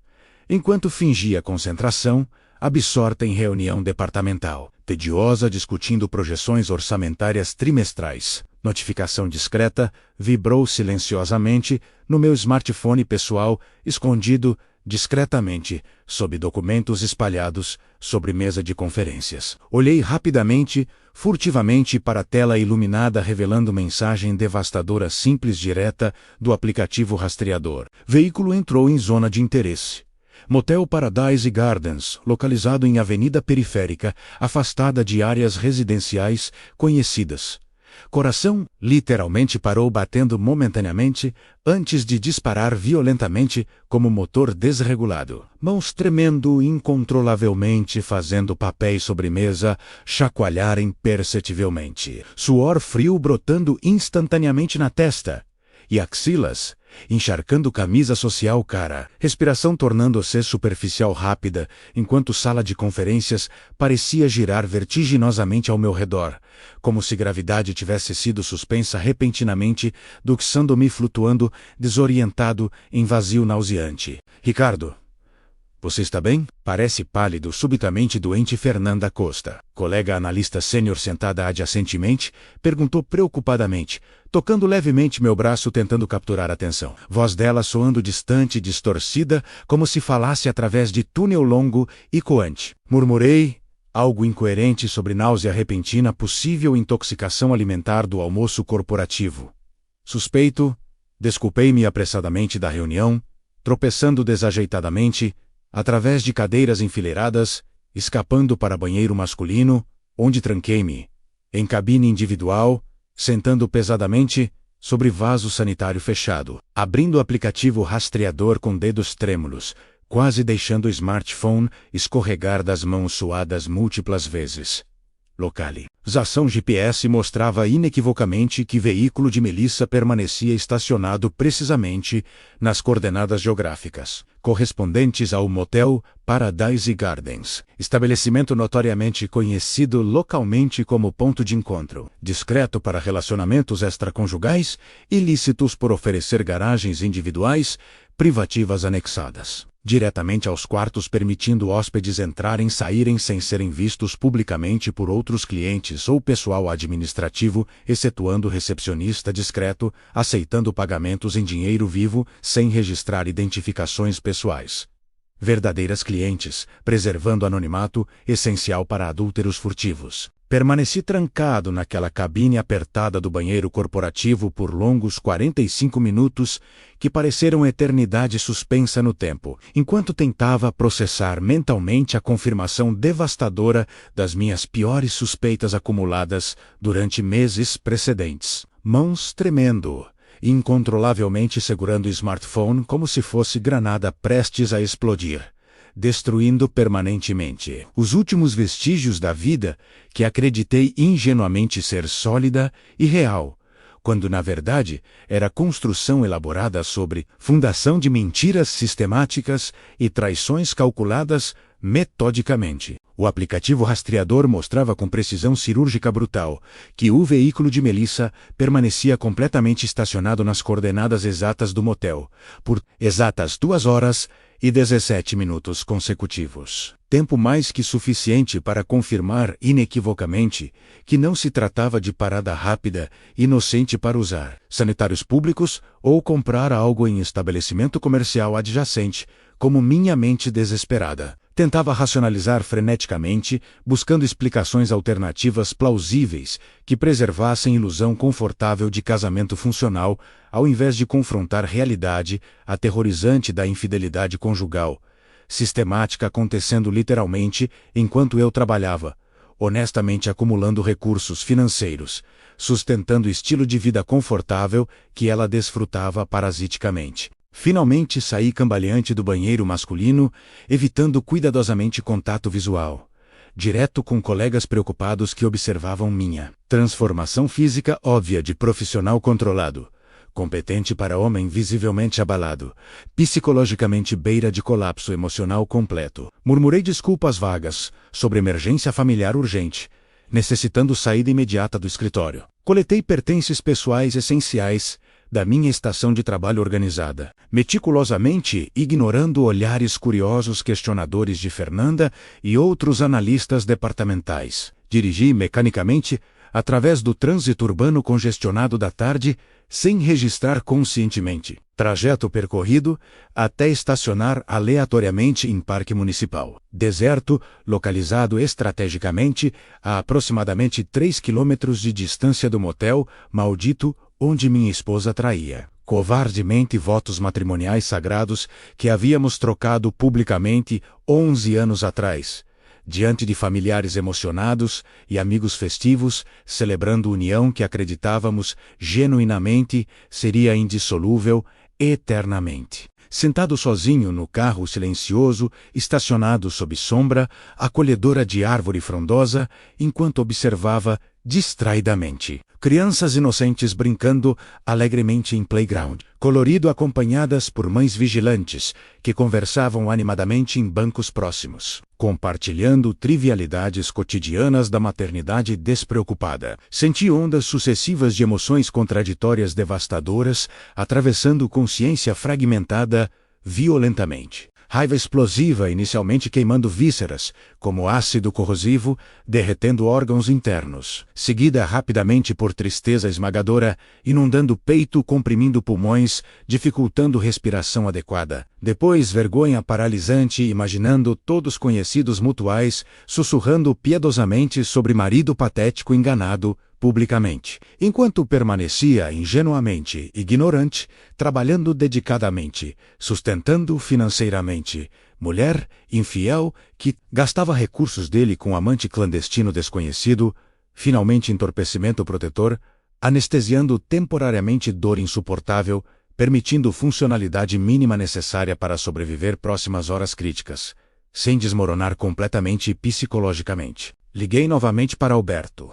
enquanto fingia concentração, absorta em reunião departamental, tediosa, discutindo projeções orçamentárias trimestrais. Notificação discreta vibrou silenciosamente no meu smartphone pessoal, escondido discretamente sob documentos espalhados sobre mesa de conferências. Olhei rapidamente, furtivamente para a tela iluminada, revelando mensagem devastadora simples direta do aplicativo rastreador. Veículo entrou em zona de interesse. Motel Paradise Gardens, localizado em avenida periférica, afastada de áreas residenciais conhecidas. Coração literalmente parou batendo momentaneamente, antes de disparar violentamente como motor desregulado. Mãos tremendo incontrolavelmente, fazendo papéis sobre mesa chacoalharem imperceptivelmente. Suor frio brotando instantaneamente na testa. E axilas, encharcando camisa social cara. Respiração tornando-se superficial rápida, enquanto sala de conferências parecia girar vertiginosamente ao meu redor, como se gravidade tivesse sido suspensa repentinamente, duxando-me flutuando, desorientado, em vazio nauseante. Ricardo, Você está bem? Parece pálido, subitamente doente. Fernanda Costa, colega analista sênior sentada adjacentemente, perguntou preocupadamente, tocando levemente meu braço tentando capturar a atenção. Voz dela soando distante e distorcida, como se falasse através de túnel longo e coante. Murmurei algo incoerente sobre náusea repentina, possível intoxicação alimentar do almoço corporativo. Suspeito, desculpei-me apressadamente da reunião, tropeçando desajeitadamente, através de cadeiras enfileiradas, escapando para banheiro masculino, onde tranquei-me, em cabine individual, sentando pesadamente sobre vaso sanitário fechado, abrindo o aplicativo rastreador com dedos trêmulos, quase deixando o smartphone escorregar das mãos suadas múltiplas vezes. Localização GPS mostrava inequivocamente que veículo de Melissa permanecia estacionado precisamente nas coordenadas geográficas correspondentes ao motel Paradise Gardens, estabelecimento notoriamente conhecido localmente como ponto de encontro, discreto para relacionamentos extraconjugais, ilícitos por oferecer garagens individuais, privativas anexadas diretamente aos quartos, permitindo hóspedes entrarem e saírem sem serem vistos publicamente por outros clientes ou pessoal administrativo, excetuando o recepcionista discreto, aceitando pagamentos em dinheiro vivo sem registrar identificações pessoais. Verdadeiras clientes, preservando anonimato, essencial para adúlteros furtivos. Permaneci trancado naquela cabine apertada do banheiro corporativo por longos 45 minutos, que pareceram eternidade suspensa no tempo, enquanto tentava processar mentalmente a confirmação devastadora das minhas piores suspeitas acumuladas durante meses precedentes. Mãos tremendo, incontrolavelmente segurando o smartphone como se fosse granada prestes a explodir, destruindo permanentemente os últimos vestígios da vida que acreditei ingenuamente ser sólida e real, quando na verdade era construção elaborada sobre fundação de mentiras sistemáticas e traições calculadas metodicamente. O aplicativo rastreador mostrava com precisão cirúrgica brutal que o veículo de Melissa permanecia completamente estacionado nas coordenadas exatas do motel, por exatas 2 horas e 17 minutos consecutivos. Tempo mais que suficiente para confirmar inequivocamente que não se tratava de parada rápida, inocente para usar sanitários públicos ou comprar algo em estabelecimento comercial adjacente, como minha mente desesperada tentava racionalizar freneticamente, buscando explicações alternativas plausíveis que preservassem ilusão confortável de casamento funcional, ao invés de confrontar realidade aterrorizante da infidelidade conjugal, sistemática acontecendo literalmente enquanto eu trabalhava, honestamente acumulando recursos financeiros, sustentando o estilo de vida confortável que ela desfrutava parasiticamente. Finalmente saí cambaleante do banheiro masculino, evitando cuidadosamente contato visual, direto com colegas preocupados que observavam minha transformação física óbvia de profissional controlado, competente para homem visivelmente abalado, psicologicamente beira de colapso emocional completo. Murmurei desculpas vagas sobre emergência familiar urgente, necessitando saída imediata do escritório. Coletei pertences pessoais essenciais da minha estação de trabalho organizada, meticulosamente ignorando olhares curiosos questionadores de Fernanda e outros analistas departamentais. Dirigi mecanicamente através do trânsito urbano congestionado da tarde, sem registrar conscientemente trajeto percorrido, até estacionar aleatoriamente em parque municipal deserto, localizado estrategicamente a aproximadamente 3 quilômetros de distância do motel maldito onde minha esposa traía covardemente votos matrimoniais sagrados que havíamos trocado publicamente 11 anos atrás, diante de familiares emocionados e amigos festivos, celebrando união que acreditávamos genuinamente seria indissolúvel eternamente. Sentado sozinho no carro silencioso, estacionado sob sombra acolhedora de árvore frondosa, enquanto observava distraidamente crianças inocentes brincando alegremente em playground, colorido acompanhadas por mães vigilantes que conversavam animadamente em bancos próximos, compartilhando trivialidades cotidianas da maternidade despreocupada. Senti ondas sucessivas de emoções contraditórias devastadoras, atravessando consciência fragmentada violentamente. Raiva explosiva, inicialmente queimando vísceras, como ácido corrosivo, derretendo órgãos internos. Seguida rapidamente por tristeza esmagadora, inundando o peito, comprimindo pulmões, dificultando respiração adequada. Depois, vergonha paralisante, imaginando todos conhecidos mutuais, sussurrando piedosamente sobre marido patético enganado, publicamente, enquanto permanecia ingenuamente ignorante, trabalhando dedicadamente, sustentando financeiramente, mulher infiel que gastava recursos dele com amante clandestino desconhecido, finalmente entorpecimento protetor, anestesiando temporariamente dor insuportável, permitindo funcionalidade mínima necessária para sobreviver próximas horas críticas, sem desmoronar completamente psicologicamente. Liguei novamente para Alberto,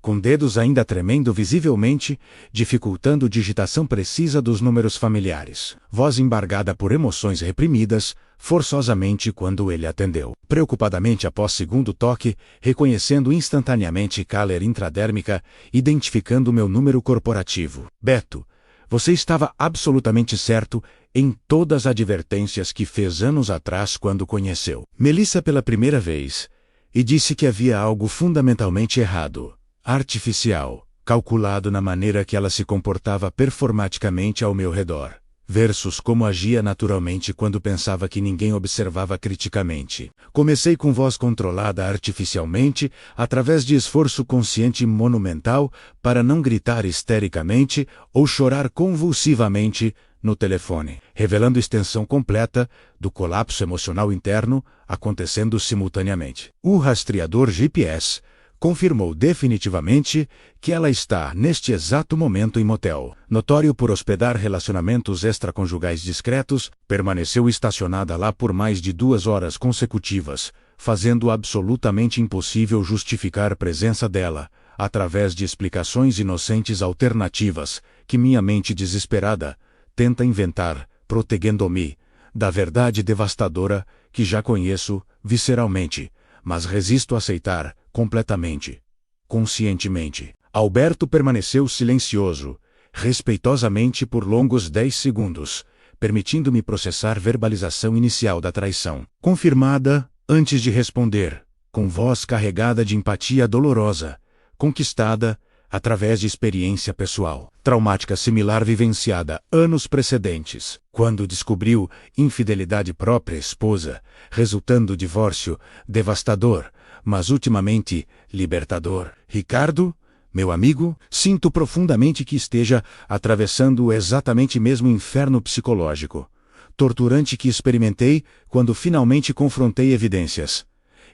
com dedos ainda tremendo visivelmente, dificultando digitação precisa dos números familiares. Voz embargada por emoções reprimidas, forçosamente quando ele atendeu. Preocupadamente após segundo toque, reconhecendo instantaneamente Caller intradérmica, identificando meu número corporativo. Beto, você estava absolutamente certo em todas as advertências que fez anos atrás quando conheceu Melissa pela primeira vez, e disse que havia algo fundamentalmente errado. Artificial, calculado na maneira que ela se comportava performaticamente ao meu redor, versus como agia naturalmente quando pensava que ninguém observava criticamente. Comecei com voz controlada artificialmente, através de esforço consciente monumental, para não gritar histericamente ou chorar convulsivamente no telefone, revelando extensão completa do colapso emocional interno acontecendo simultaneamente. O rastreador GPS confirmou definitivamente que ela está, neste exato momento, em motel. Notório por hospedar relacionamentos extraconjugais discretos, permaneceu estacionada lá por mais de 2 horas consecutivas, fazendo absolutamente impossível justificar a presença dela, através de explicações inocentes alternativas, que minha mente desesperada tenta inventar, protegendo-me da verdade devastadora que já conheço visceralmente, mas resisto a aceitar completamente, conscientemente. Alberto permaneceu silencioso, respeitosamente por longos 10 segundos, permitindo-me processar verbalização inicial da traição. Confirmada, antes de responder, com voz carregada de empatia dolorosa, conquistada, através de experiência pessoal, traumática similar vivenciada anos precedentes, quando descobriu infidelidade própria esposa, resultando divórcio devastador, mas ultimamente libertador. Ricardo, meu amigo, sinto profundamente que esteja atravessando exatamente mesmo inferno psicológico, torturante que experimentei quando finalmente confrontei evidências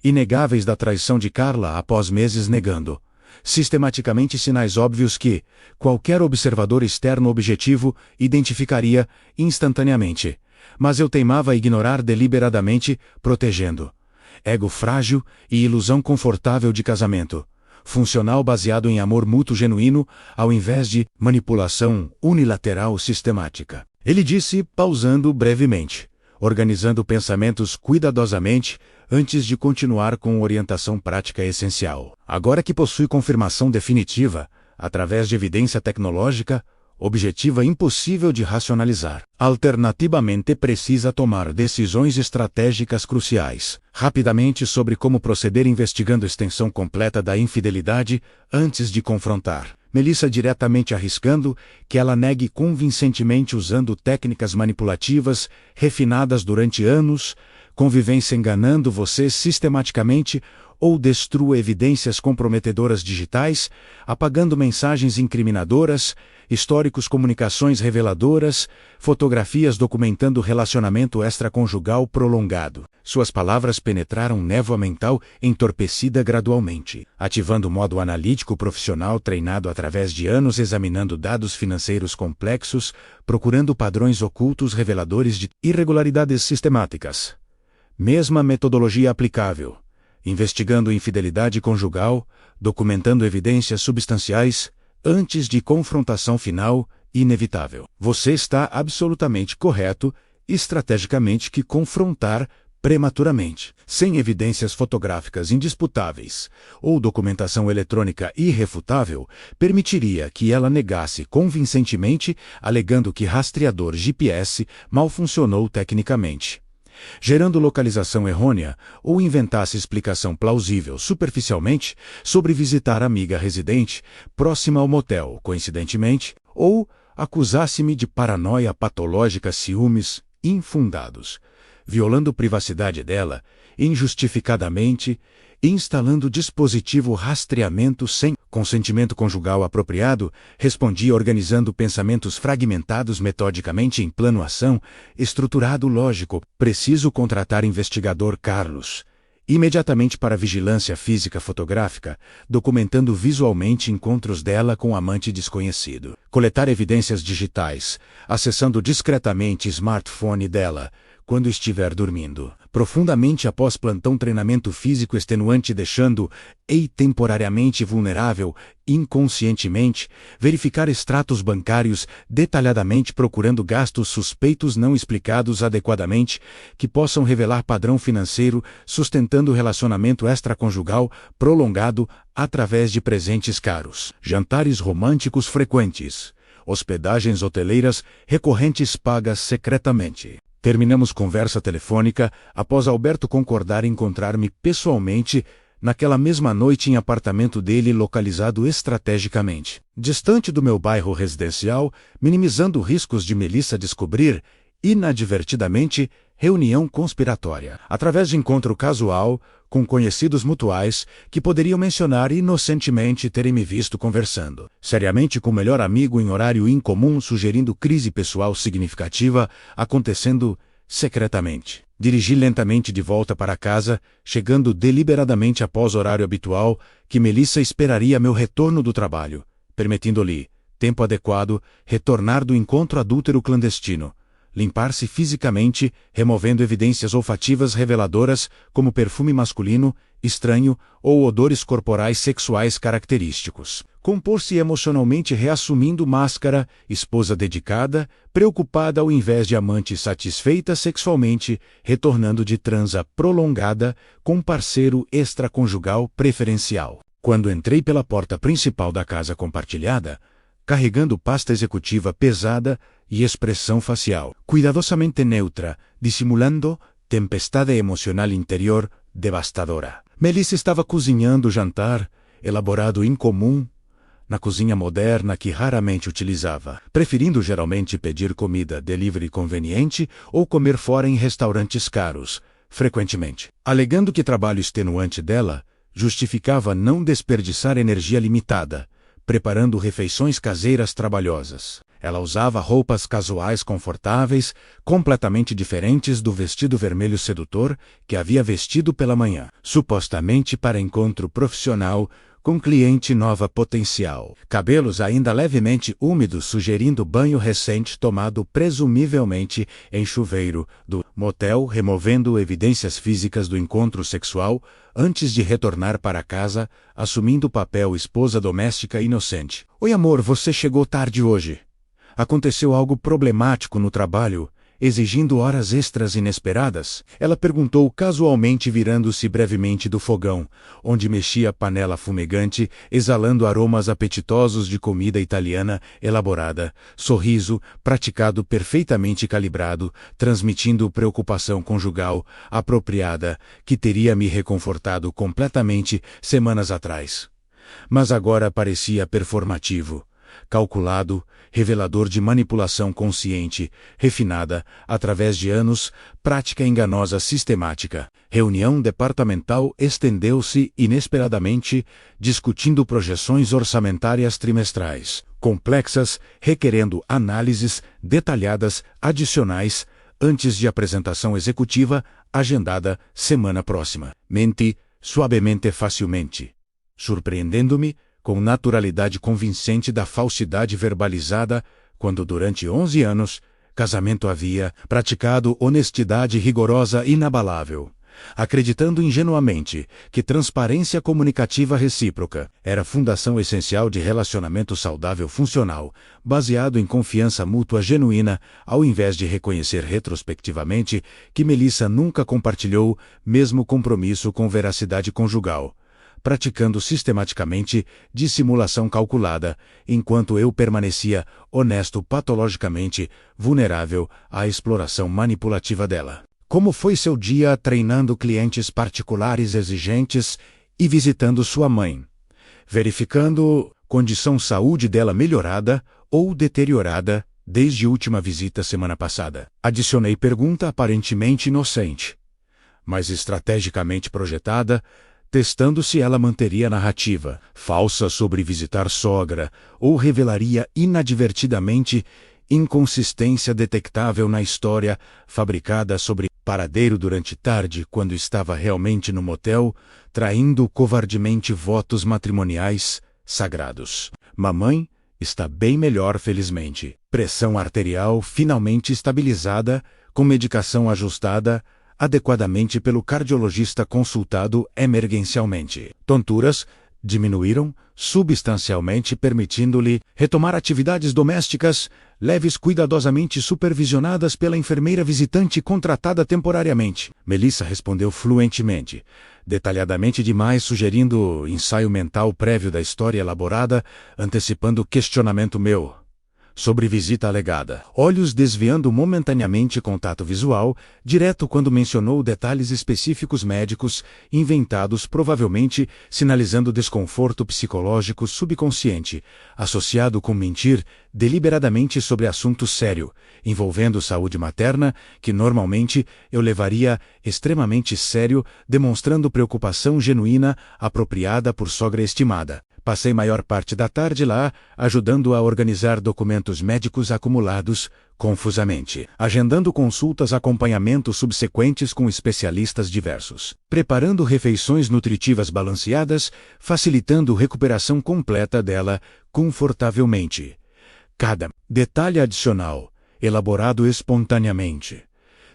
inegáveis da traição de Carla após meses negando sistematicamente sinais óbvios que qualquer observador externo objetivo identificaria instantaneamente, mas eu teimava ignorar deliberadamente, protegendo ego frágil e ilusão confortável de casamento, funcional baseado em amor mútuo genuíno, ao invés de manipulação unilateral sistemática. Ele disse, pausando brevemente, organizando pensamentos cuidadosamente, antes de continuar com orientação prática essencial. Agora que possui confirmação definitiva, através de evidência tecnológica, objetiva impossível de racionalizar. Alternativamente precisa tomar decisões estratégicas cruciais, rapidamente sobre como proceder investigando a extensão completa da infidelidade antes de confrontar Melissa diretamente, arriscando que ela negue convincentemente usando técnicas manipulativas refinadas durante anos, convivência enganando você sistematicamente, ou destrua evidências comprometedoras digitais, apagando mensagens incriminadoras, históricos comunicações reveladoras, fotografias documentando relacionamento extraconjugal prolongado. Suas palavras penetraram névoa mental entorpecida gradualmente, ativando o modo analítico profissional treinado através de anos examinando dados financeiros complexos, procurando padrões ocultos reveladores de irregularidades sistemáticas. Mesma metodologia aplicável, investigando infidelidade conjugal, documentando evidências substanciais, antes de confrontação final, inevitável. Você está absolutamente correto, estrategicamente, que confrontar prematuramente, sem evidências fotográficas indisputáveis ou documentação eletrônica irrefutável, permitiria que ela negasse convincentemente, alegando que rastreador GPS mal funcionou tecnicamente. gerando localização errônea ou inventasse explicação plausível superficialmente sobre visitar amiga residente próxima ao motel, coincidentemente, ou acusasse-me de paranoia patológica, ciúmes infundados, violando privacidade dela injustificadamente, instalando dispositivo rastreamento sem consentimento conjugal apropriado, respondia organizando pensamentos fragmentados metodicamente em plano ação, estruturado lógico, preciso contratar investigador Carlos. Imediatamente para vigilância física fotográfica, documentando visualmente encontros dela com amante desconhecido. Coletar evidências digitais, acessando discretamente smartphone dela, quando estiver dormindo. Profundamente após plantão treinamento físico extenuante deixando-ei temporariamente vulnerável, inconscientemente, verificar extratos bancários detalhadamente procurando gastos suspeitos não explicados adequadamente, que possam revelar padrão financeiro, sustentando relacionamento extraconjugal prolongado através de presentes caros. Jantares românticos frequentes. Hospedagens hoteleiras recorrentes pagas secretamente. Terminamos conversa telefônica após Alberto concordar em encontrar-me pessoalmente naquela mesma noite em apartamento dele localizado estrategicamente, distante do meu bairro residencial, minimizando riscos de Melissa descobrir, inadvertidamente, reunião conspiratória, através de encontro casual, com conhecidos mutuais, que poderiam mencionar inocentemente terem me visto conversando seriamente com o melhor amigo em horário incomum, sugerindo crise pessoal significativa, acontecendo secretamente. Dirigi lentamente de volta para casa, chegando deliberadamente após o horário habitual, que Melissa esperaria meu retorno do trabalho, permitindo-lhe, tempo adequado, retornar do encontro adúltero clandestino, limpar-se fisicamente, removendo evidências olfativas reveladoras como perfume masculino, estranho ou odores corporais sexuais característicos. Compor-se emocionalmente reassumindo máscara, esposa dedicada, preocupada ao invés de amante satisfeita sexualmente, retornando de transa prolongada com parceiro extraconjugal preferencial. Quando entrei pela porta principal da casa compartilhada, carregando pasta executiva pesada e expressão facial cuidadosamente neutra, dissimulando tempestade emocional interior devastadora. Melissa estava cozinhando o jantar, elaborado incomum, na cozinha moderna que raramente utilizava, preferindo geralmente pedir comida delivery conveniente ou comer fora em restaurantes caros, frequentemente. Alegando que trabalho extenuante dela justificava não desperdiçar energia limitada, preparando refeições caseiras trabalhosas. Ela usava roupas casuais confortáveis, completamente diferentes do vestido vermelho sedutor que havia vestido pela manhã, supostamente para encontro profissional com cliente nova potencial. Cabelos ainda levemente úmidos sugerindo banho recente tomado presumivelmente em chuveiro do motel, removendo evidências físicas do encontro sexual antes de retornar para casa, assumindo o papel esposa doméstica inocente. Oi amor, você chegou tarde hoje. Aconteceu algo problemático no trabalho, exigindo horas extras inesperadas? Ela perguntou casualmente virando-se brevemente do fogão, onde mexia a panela fumegante, exalando aromas apetitosos de comida italiana elaborada, sorriso, praticado perfeitamente calibrado, transmitindo preocupação conjugal, apropriada, que teria me reconfortado completamente semanas atrás. Mas agora parecia performativo, calculado, revelador de manipulação consciente, refinada, através de anos, prática enganosa sistemática. Reunião departamental estendeu-se inesperadamente, discutindo projeções orçamentárias trimestrais, complexas, requerendo análises detalhadas adicionais, antes de apresentação executiva, agendada semana próxima. Menti suavemente facilmente, surpreendendo-me com naturalidade convincente da falsidade verbalizada, quando durante 11 anos, casamento havia praticado honestidade rigorosa inabalável, acreditando ingenuamente que transparência comunicativa recíproca era fundação essencial de relacionamento saudável funcional, baseado em confiança mútua genuína, ao invés de reconhecer retrospectivamente que Melissa nunca compartilhou mesmo compromisso com veracidade conjugal, praticando sistematicamente dissimulação calculada, enquanto eu permanecia honesto patologicamente, vulnerável à exploração manipulativa dela. Como foi seu dia treinando clientes particulares exigentes e visitando sua mãe, verificando condição saúde dela melhorada ou deteriorada desde última visita semana passada? Adicionei pergunta aparentemente inocente, mas estrategicamente projetada, testando se ela manteria narrativa falsa sobre visitar sogra ou revelaria inadvertidamente inconsistência detectável na história fabricada sobre paradeiro durante tarde quando estava realmente no motel, traindo covardemente votos matrimoniais sagrados. Mamãe está bem melhor, felizmente. Pressão arterial finalmente estabilizada, com medicação ajustada adequadamente pelo cardiologista consultado emergencialmente. Tonturas diminuíram substancialmente, permitindo-lhe retomar atividades domésticas leves cuidadosamente supervisionadas pela enfermeira visitante contratada temporariamente. Melissa respondeu fluentemente, detalhadamente demais, sugerindo ensaio mental prévio da história elaborada, antecipando questionamento meu sobre visita alegada. Olhos desviando momentaneamente contato visual, direto quando mencionou detalhes específicos médicos, inventados provavelmente, sinalizando desconforto psicológico subconsciente, associado com mentir deliberadamente sobre assunto sério, envolvendo saúde materna, que normalmente eu levaria extremamente sério, demonstrando preocupação genuína, apropriada por sogra estimada. Passei maior parte da tarde lá, ajudando a organizar documentos médicos acumulados, confusamente, agendando consultas, acompanhamentos subsequentes com especialistas diversos, preparando refeições nutritivas balanceadas, facilitando recuperação completa dela, confortavelmente. Cada detalhe adicional, elaborado espontaneamente,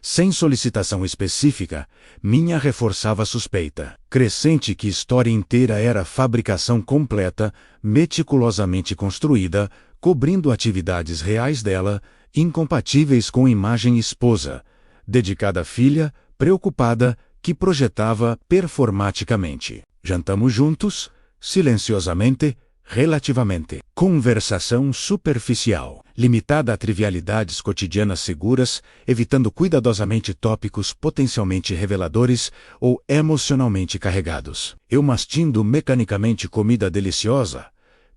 sem solicitação específica, minha reforçava a suspeita crescente que história inteira era fabricação completa, meticulosamente construída, cobrindo atividades reais dela, incompatíveis com imagem esposa, dedicada à filha, preocupada, que projetava performaticamente. Jantamos juntos, silenciosamente, relativamente. Conversação superficial, limitada a trivialidades cotidianas seguras, evitando cuidadosamente tópicos potencialmente reveladores ou emocionalmente carregados. Eu mastindo mecanicamente comida deliciosa,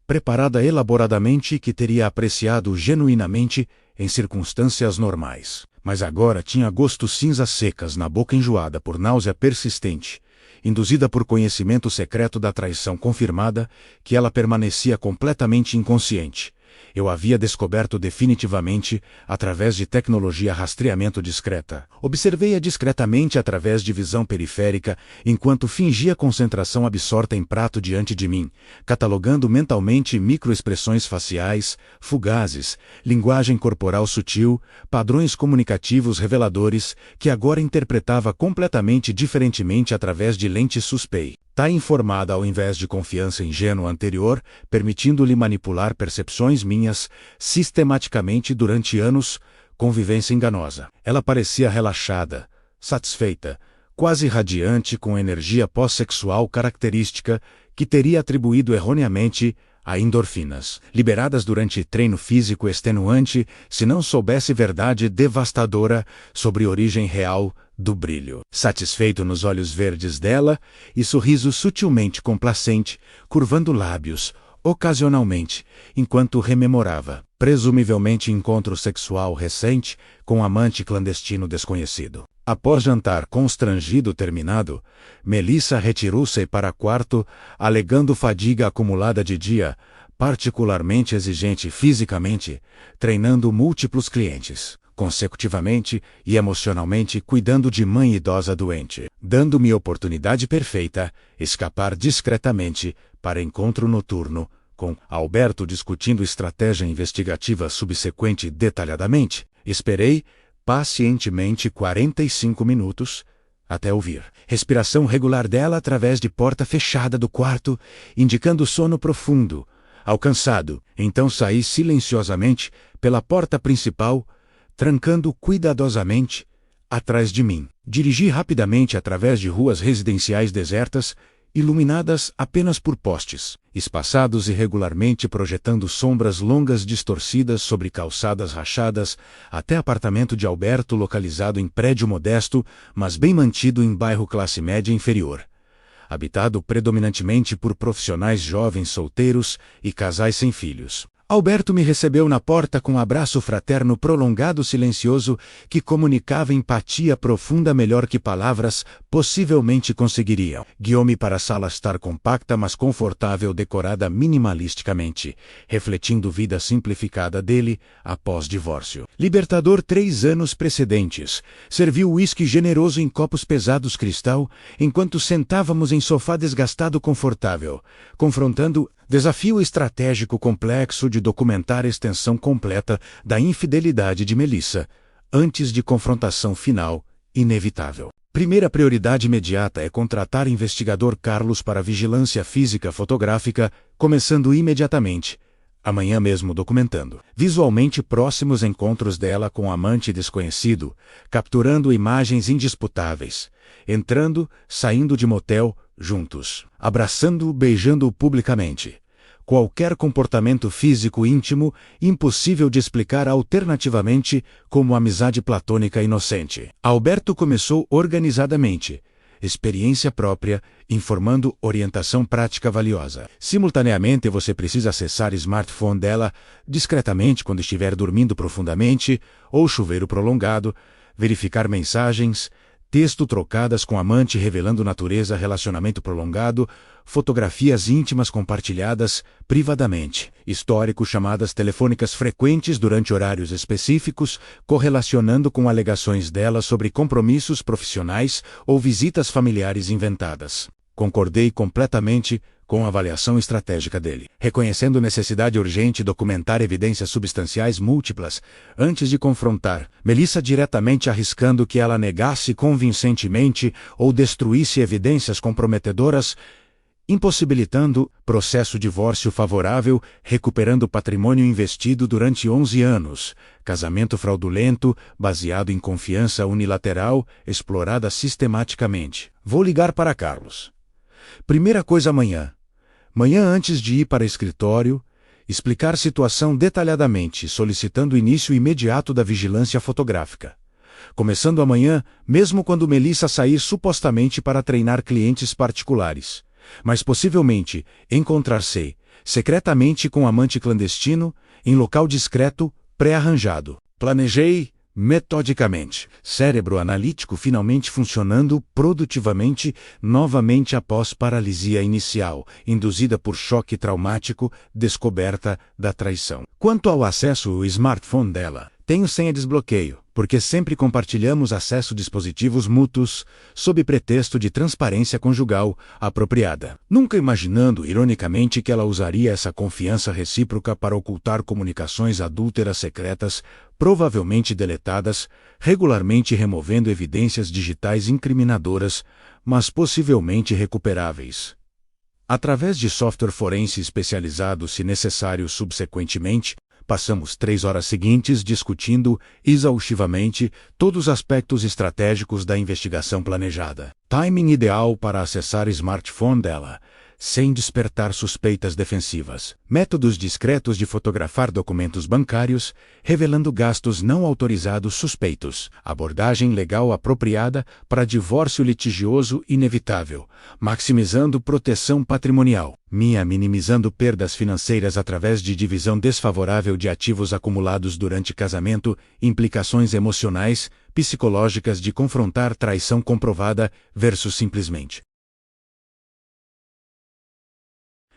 preparada elaboradamente e que teria apreciado genuinamente em circunstâncias normais. Mas agora tinha gosto cinzas secas na boca, enjoada por náusea persistente, induzida por conhecimento secreto da traição confirmada, que ela permanecia completamente inconsciente. Eu havia descoberto definitivamente, através de tecnologia rastreamento discreta. Observei-a discretamente através de visão periférica, enquanto fingia concentração absorta em prato diante de mim, catalogando mentalmente microexpressões faciais, fugazes, linguagem corporal sutil, padrões comunicativos reveladores, que agora interpretava completamente diferentemente através de lentes suspei. Tá informada ao invés de confiança ingênua anterior, permitindo-lhe manipular percepções minhas sistematicamente durante anos, convivência enganosa. Ela parecia relaxada, satisfeita, quase radiante com energia pós-sexual característica que teria atribuído erroneamente a endorfinas, liberadas durante treino físico extenuante, se não soubesse verdade devastadora sobre origem real do brilho. Satisfeito nos olhos verdes dela e sorriso sutilmente complacente, curvando lábios, ocasionalmente, enquanto rememorava, presumivelmente encontro sexual recente com amante clandestino desconhecido. Após jantar constrangido terminado, Melissa retirou-se para quarto, alegando fadiga acumulada de dia, particularmente exigente fisicamente, treinando múltiplos clientes, consecutivamente e emocionalmente cuidando de mãe idosa doente, dando-me oportunidade perfeita, escapar discretamente para encontro noturno, com Alberto discutindo estratégia investigativa subsequente detalhadamente. Esperei pacientemente 45 minutos, até ouvir respiração regular dela através de porta fechada do quarto, indicando sono profundo, alcançado. Então saí silenciosamente pela porta principal, trancando cuidadosamente atrás de mim. Dirigi rapidamente através de ruas residenciais desertas, iluminadas apenas por postes, espaçados irregularmente projetando sombras longas distorcidas sobre calçadas rachadas, até apartamento de Alberto localizado em prédio modesto, mas bem mantido em bairro classe média inferior. Habitado predominantemente por profissionais jovens solteiros e casais sem filhos. Alberto me recebeu na porta com um abraço fraterno prolongado silencioso que comunicava empatia profunda melhor que palavras possivelmente conseguiriam. Guiou-me para a sala estar compacta mas confortável decorada minimalisticamente, refletindo vida simplificada dele após divórcio. Libertador 3 anos precedentes. Serviu uísque generoso em copos pesados cristal, enquanto sentávamos em sofá desgastado confortável, confrontando desafio estratégico complexo de documentar a extensão completa da infidelidade de Melissa, antes de confrontação final, inevitável. Primeira prioridade imediata é contratar investigador Carlos para vigilância física fotográfica, começando imediatamente, amanhã mesmo documentando. Visualmente próximos encontros dela com um amante desconhecido, capturando imagens indisputáveis, entrando, saindo de motel, juntos, abraçando-o, beijando-o publicamente. Qualquer comportamento físico íntimo, impossível de explicar alternativamente como amizade platônica inocente. Alberto começou organizadamente, experiência própria, informando orientação prática valiosa. Simultaneamente você precisa acessar o smartphone dela discretamente quando estiver dormindo profundamente ou chuveiro prolongado, verificar mensagens, texto trocadas com amante revelando natureza relacionamento prolongado, fotografias íntimas compartilhadas privadamente, histórico chamadas telefônicas frequentes durante horários específicos, correlacionando com alegações dela sobre compromissos profissionais ou visitas familiares inventadas. Concordei completamente com a avaliação estratégica dele, reconhecendo necessidade urgente de documentar evidências substanciais múltiplas antes de confrontar Melissa diretamente, arriscando que ela negasse convincentemente ou destruísse evidências comprometedoras, impossibilitando processo de divórcio favorável, recuperando patrimônio investido durante 11 anos, casamento fraudulento, baseado em confiança unilateral, explorada sistematicamente. Vou ligar para Carlos. Primeira coisa amanhã. Manhã antes de ir para escritório, explicar situação detalhadamente, solicitando o início imediato da vigilância fotográfica. Começando amanhã, mesmo quando Melissa sair supostamente para treinar clientes particulares. Mas possivelmente encontrar-se secretamente com um amante clandestino, em local discreto, pré-arranjado. Planejei metodicamente. Cérebro analítico finalmente funcionando produtivamente novamente após paralisia inicial, induzida por choque traumático, descoberta da traição. Quanto ao acesso ao smartphone dela, tenho senha desbloqueio, porque sempre compartilhamos acesso a dispositivos mútuos, sob pretexto de transparência conjugal apropriada. Nunca imaginando, ironicamente, que ela usaria essa confiança recíproca para ocultar comunicações adúlteras secretas, provavelmente deletadas, regularmente removendo evidências digitais incriminadoras, mas possivelmente recuperáveis. Através de software forense especializado, se necessário subsequentemente, passamos 3 horas seguintes discutindo exaustivamente todos os aspectos estratégicos da investigação planejada. Timing ideal para acessar o smartphone dela, sem despertar suspeitas defensivas. Métodos discretos de fotografar documentos bancários, revelando gastos não autorizados suspeitos. Abordagem legal apropriada para divórcio litigioso inevitável, maximizando proteção patrimonial. Minimizando perdas financeiras através de divisão desfavorável de ativos acumulados durante casamento, implicações emocionais, psicológicas de confrontar traição comprovada versus simplesmente.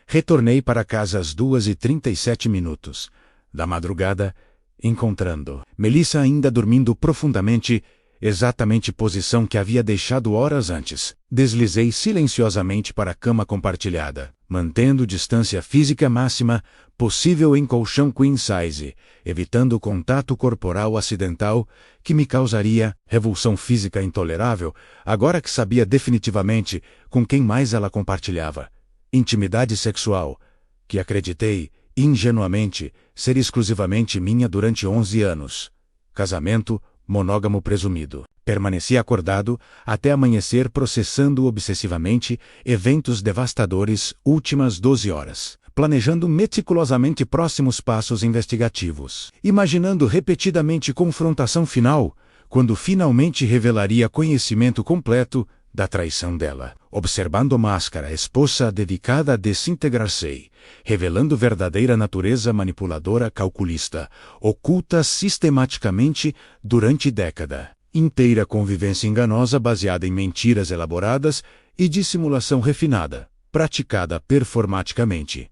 Retornei para casa às 2h37 da madrugada, encontrando Melissa ainda dormindo profundamente, exatamente posição que havia deixado horas antes. Deslizei silenciosamente para a cama compartilhada, mantendo distância física máxima possível em colchão queen size, evitando o contato corporal acidental que me causaria revulsão física intolerável, agora que sabia definitivamente com quem mais ela compartilhava. Intimidade sexual, que acreditei, ingenuamente, ser exclusivamente minha durante 11 anos. Casamento monógamo presumido. Permaneci acordado até amanhecer, processando obsessivamente eventos devastadores últimas 12 horas, planejando meticulosamente próximos passos investigativos, imaginando repetidamente confrontação final, quando finalmente revelaria conhecimento completo da traição dela, observando máscara, esposa dedicada a desintegrar-se, revelando verdadeira natureza manipuladora calculista, oculta sistematicamente durante década inteira, convivência enganosa baseada em mentiras elaboradas e dissimulação refinada, praticada performaticamente,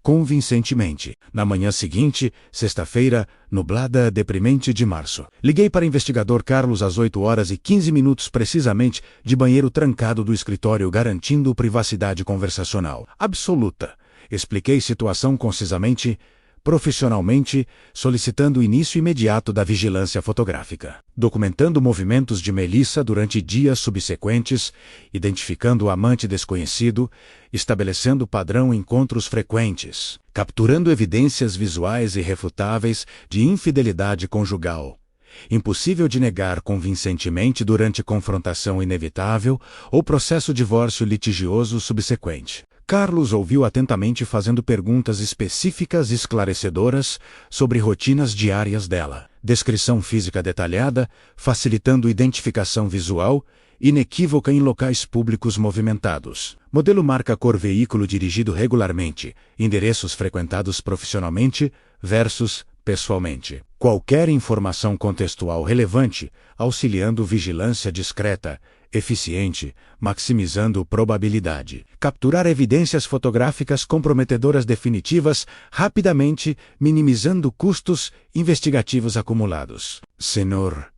convincentemente. Na manhã seguinte, sexta-feira, nublada, deprimente de março, liguei para investigador Carlos às 8h15 precisamente, de banheiro trancado do escritório, garantindo privacidade conversacional absoluta. Expliquei situação concisamente, profissionalmente, solicitando o início imediato da vigilância fotográfica, documentando movimentos de Melissa durante dias subsequentes, identificando o amante desconhecido, estabelecendo padrão encontros frequentes, capturando evidências visuais irrefutáveis de infidelidade conjugal, impossível de negar convincentemente durante confrontação inevitável ou processo divórcio litigioso subsequente. Carlos ouviu atentamente, fazendo perguntas específicas e esclarecedoras sobre rotinas diárias dela, descrição física detalhada, facilitando identificação visual, inequívoca em locais públicos movimentados, modelo, marca, cor, veículo dirigido regularmente, endereços frequentados profissionalmente versus pessoalmente. Qualquer informação contextual relevante, auxiliando vigilância discreta, eficiente, maximizando probabilidade. Capturar evidências fotográficas comprometedoras definitivas rapidamente, minimizando custos investigativos acumulados. Senhor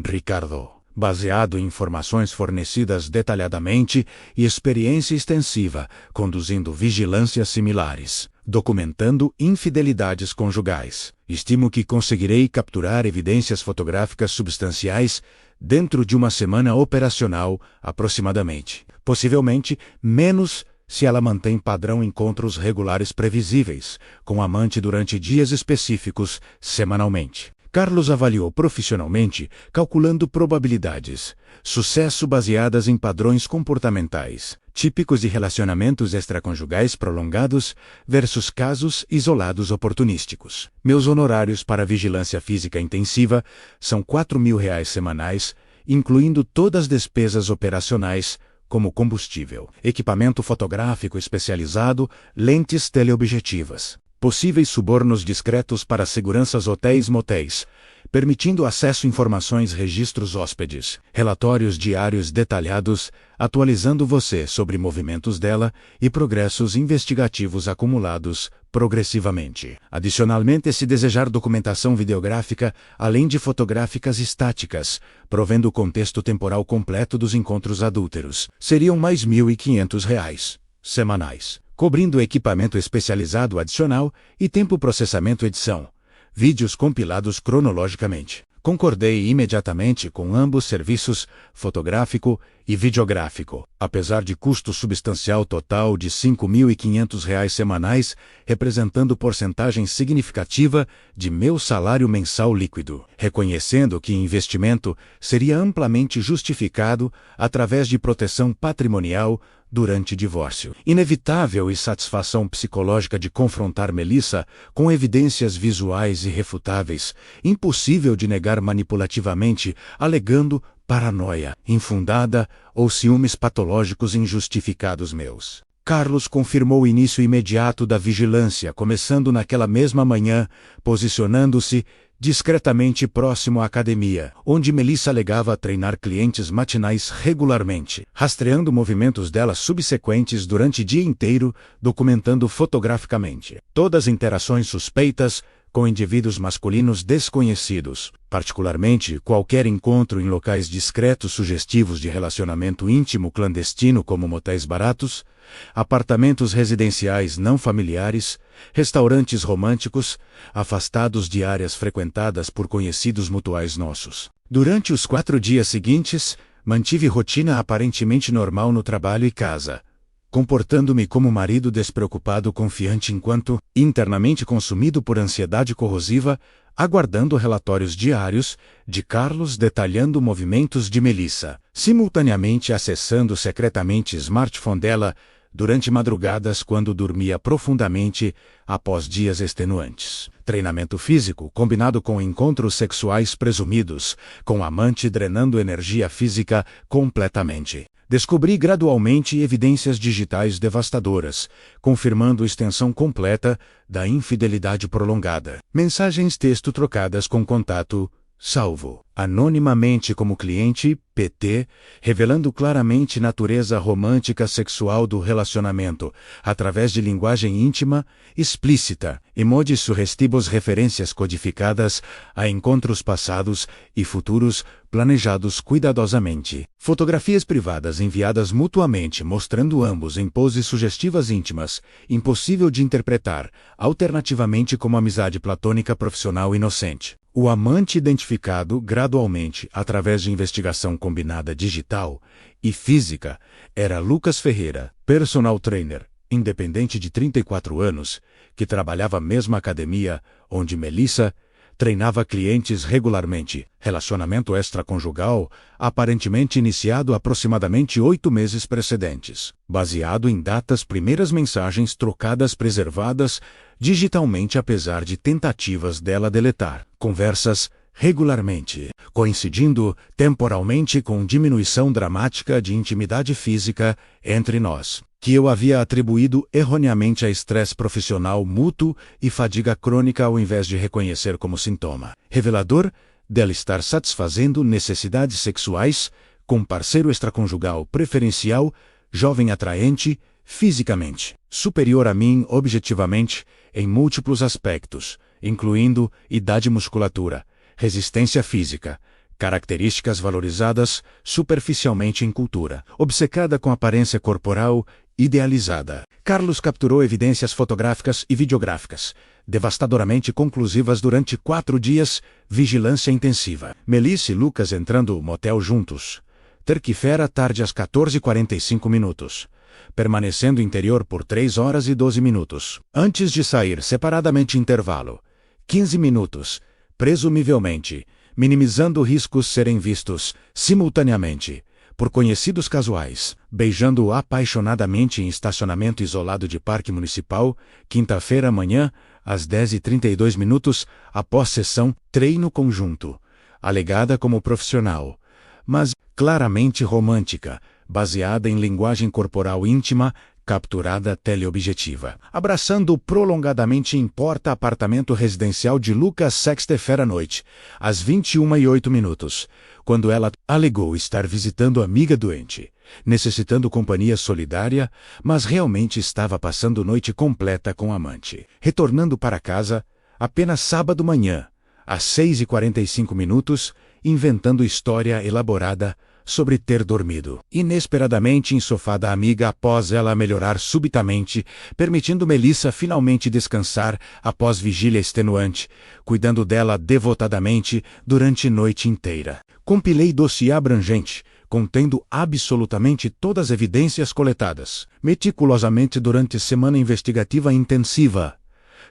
Ricardo, baseado em informações fornecidas detalhadamente e experiência extensiva, conduzindo vigilâncias similares, documentando infidelidades conjugais. Estimo que conseguirei capturar evidências fotográficas substanciais dentro de uma semana operacional, aproximadamente. Possivelmente menos se ela mantém padrão encontros regulares previsíveis, com amante durante dias específicos, semanalmente. Carlos avaliou profissionalmente, calculando probabilidades, sucesso baseadas em padrões comportamentais, típicos de relacionamentos extraconjugais prolongados versus casos isolados oportunísticos. Meus honorários para vigilância física intensiva são R$ 4.000 semanais, incluindo todas as despesas operacionais, como combustível, equipamento fotográfico especializado, lentes teleobjetivas. Possíveis subornos discretos para seguranças, hotéis, motéis, permitindo acesso a informações, registros, hóspedes, relatórios diários detalhados, atualizando você sobre movimentos dela e progressos investigativos acumulados progressivamente. Adicionalmente, se desejar documentação videográfica, além de fotográficas estáticas, provendo o contexto temporal completo dos encontros adúlteros, seriam mais R$ 1.500 semanais, cobrindo equipamento especializado adicional e tempo processamento edição, vídeos compilados cronologicamente. Concordei imediatamente com ambos serviços, fotográfico e videográfico, apesar de custo substancial total de R$ 5.500 semanais, representando porcentagem significativa de meu salário mensal líquido, reconhecendo que investimento seria amplamente justificado através de proteção patrimonial durante divórcio. Inevitável e satisfação psicológica de confrontar Melissa com evidências visuais irrefutáveis, impossível de negar manipulativamente, alegando paranoia infundada ou ciúmes patológicos injustificados meus. Carlos confirmou o início imediato da vigilância, começando naquela mesma manhã, posicionando-se discretamente próximo à academia, onde Melissa alegava treinar clientes matinais regularmente, rastreando movimentos dela subsequentes durante o dia inteiro, documentando fotograficamente todas as interações suspeitas com indivíduos masculinos desconhecidos, particularmente qualquer encontro em locais discretos sugestivos de relacionamento íntimo clandestino, como motéis baratos, apartamentos residenciais não familiares, restaurantes românticos, afastados de áreas frequentadas por conhecidos mutuais nossos. Durante os 4 dias seguintes, mantive rotina aparentemente normal no trabalho e casa, comportando-me como marido despreocupado, confiante, enquanto, internamente consumido por ansiedade corrosiva, aguardando relatórios diários de Carlos detalhando movimentos de Melissa, simultaneamente acessando secretamente o smartphone dela durante madrugadas quando dormia profundamente após dias extenuantes. Treinamento físico combinado com encontros sexuais presumidos, com amante drenando energia física completamente. Descobri gradualmente evidências digitais devastadoras, confirmando extensão completa da infidelidade prolongada. Mensagens texto trocadas com contato salvo anonimamente como cliente, PT, revelando claramente natureza romântica sexual do relacionamento, através de linguagem íntima, explícita, emojis sugestivos, referências codificadas a encontros passados e futuros planejados cuidadosamente. Fotografias privadas enviadas mutuamente mostrando ambos em poses sugestivas íntimas, impossível de interpretar, alternativamente como amizade platônica profissional inocente. O amante identificado gradualmente através de investigação combinada digital e física era Lucas Ferreira, personal trainer, independente de 34 anos, que trabalhava na mesma academia onde Melissa treinava clientes regularmente. Relacionamento extraconjugal, aparentemente iniciado aproximadamente 8 meses precedentes. Baseado em datas, primeiras mensagens trocadas preservadas digitalmente apesar de tentativas dela deletar. Conversas regularmente, coincidindo temporalmente com diminuição dramática de intimidade física entre nós, que eu havia atribuído erroneamente a estresse profissional mútuo e fadiga crônica ao invés de reconhecer como sintoma. Revelador dela estar satisfazendo necessidades sexuais com parceiro extraconjugal preferencial, jovem atraente, fisicamente superior a mim objetivamente em múltiplos aspectos, incluindo idade, musculatura, resistência física, características valorizadas superficialmente em cultura, obcecada com aparência corporal idealizada. Carlos capturou evidências fotográficas e videográficas, devastadoramente conclusivas durante 4 dias, vigilância intensiva. Melissa e Lucas entrando no motel juntos. Terça-feira, tarde às 14h45. Permanecendo interior por 3 horas e 12 minutos. Antes de sair separadamente, intervalo 15 minutos, presumivelmente, minimizando riscos serem vistos simultaneamente por conhecidos casuais, beijando apaixonadamente em estacionamento isolado de parque municipal, quinta-feira manhã, às 10h32, após sessão treino conjunto, alegada como profissional, mas claramente romântica, baseada em linguagem corporal íntima, capturada teleobjetiva. Abraçando prolongadamente em apartamento residencial de Lucas sexta-feira à noite, às 21h08, quando ela alegou estar visitando amiga doente, necessitando companhia solidária, mas realmente estava passando noite completa com amante. Retornando para casa, apenas sábado manhã, às 6h45, inventando história elaborada sobre ter dormido inesperadamente em sofá da amiga após ela melhorar subitamente, permitindo Melissa finalmente descansar após vigília extenuante, cuidando dela devotadamente durante a noite inteira. Compilei dossiê abrangente, contendo absolutamente todas as evidências coletadas, meticulosamente durante semana investigativa intensiva.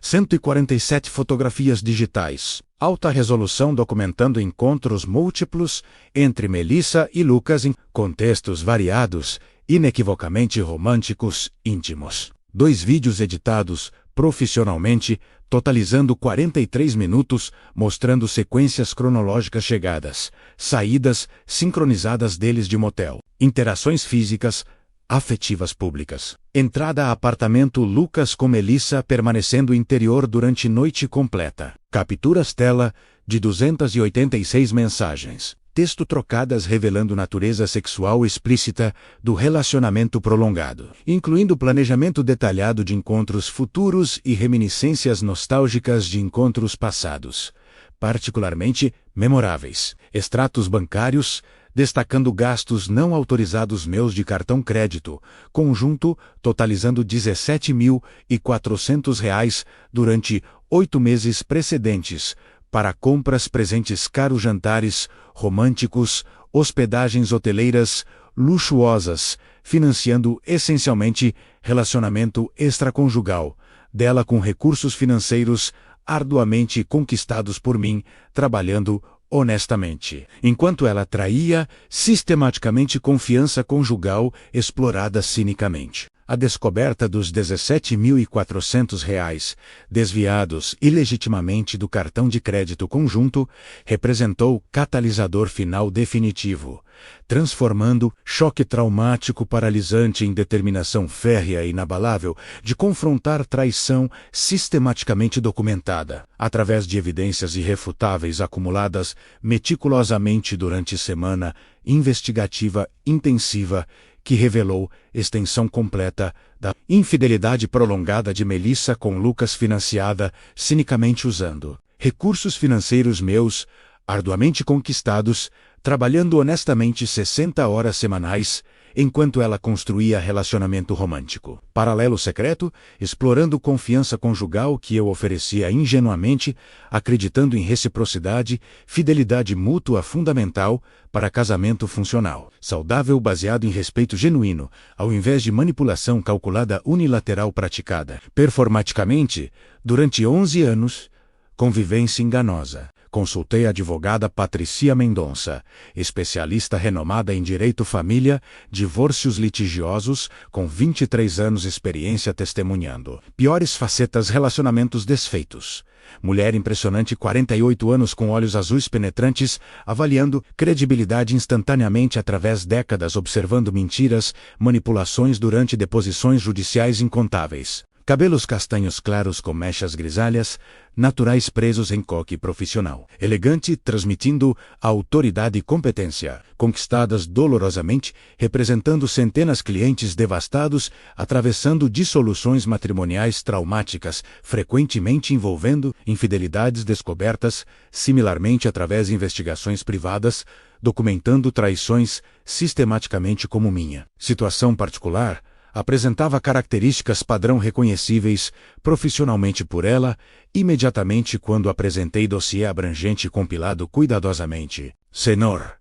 147 fotografias digitais, alta resolução documentando encontros múltiplos entre Melissa e Lucas em contextos variados, inequivocamente românticos, íntimos. 2 vídeos editados profissionalmente, totalizando 43 minutos, mostrando sequências cronológicas, chegadas, saídas sincronizadas deles de motel, interações físicas, afetivas públicas. Entrada a apartamento Lucas com Melissa permanecendo interior durante noite completa. Capturas tela de 286 mensagens. Texto trocadas revelando natureza sexual explícita do relacionamento prolongado, incluindo planejamento detalhado de encontros futuros e reminiscências nostálgicas de encontros passados, particularmente memoráveis. Extratos bancários, destacando gastos não autorizados meus de cartão crédito, conjunto totalizando R$ 17.400 durante 8 meses precedentes, para compras, presentes caros, jantares românticos, hospedagens hoteleiras luxuosas, financiando essencialmente relacionamento extraconjugal, dela com recursos financeiros arduamente conquistados por mim, trabalhando honestamente, enquanto ela traía sistematicamente confiança conjugal explorada cinicamente. A descoberta dos R$ 17.400 desviados ilegitimamente do cartão de crédito conjunto representou catalisador final definitivo, transformando choque traumático paralisante em determinação férrea e inabalável de confrontar traição sistematicamente documentada, através de evidências irrefutáveis acumuladas meticulosamente durante semana investigativa intensiva que revelou extensão completa da infidelidade prolongada de Melissa com Lucas, financiada cinicamente usando recursos financeiros meus, arduamente conquistados, trabalhando honestamente 60 horas semanais, enquanto ela construía relacionamento romântico. Paralelo secreto, explorando confiança conjugal que eu oferecia ingenuamente, acreditando em reciprocidade, fidelidade mútua fundamental para casamento funcional, saudável baseado em respeito genuíno, ao invés de manipulação calculada unilateral praticada. Performaticamente, durante 11 anos, convivência enganosa. Consultei a advogada Patricia Mendonça, especialista renomada em direito família, divórcios litigiosos, com 23 anos de experiência testemunhando piores facetas, relacionamentos desfeitos. Mulher impressionante, 48 anos, com olhos azuis penetrantes, avaliando credibilidade instantaneamente através décadas, observando mentiras, manipulações durante deposições judiciais incontáveis. Cabelos castanhos claros com mechas grisalhas, naturais presos em coque profissional. Elegante, transmitindo a autoridade e competência. Conquistadas dolorosamente, representando centenas de clientes devastados, atravessando dissoluções matrimoniais traumáticas, frequentemente envolvendo infidelidades descobertas, similarmente através de investigações privadas, documentando traições sistematicamente como minha. Situação particular, apresentava características padrão reconhecíveis profissionalmente por ela, imediatamente quando apresentei dossiê abrangente compilado cuidadosamente. Senhor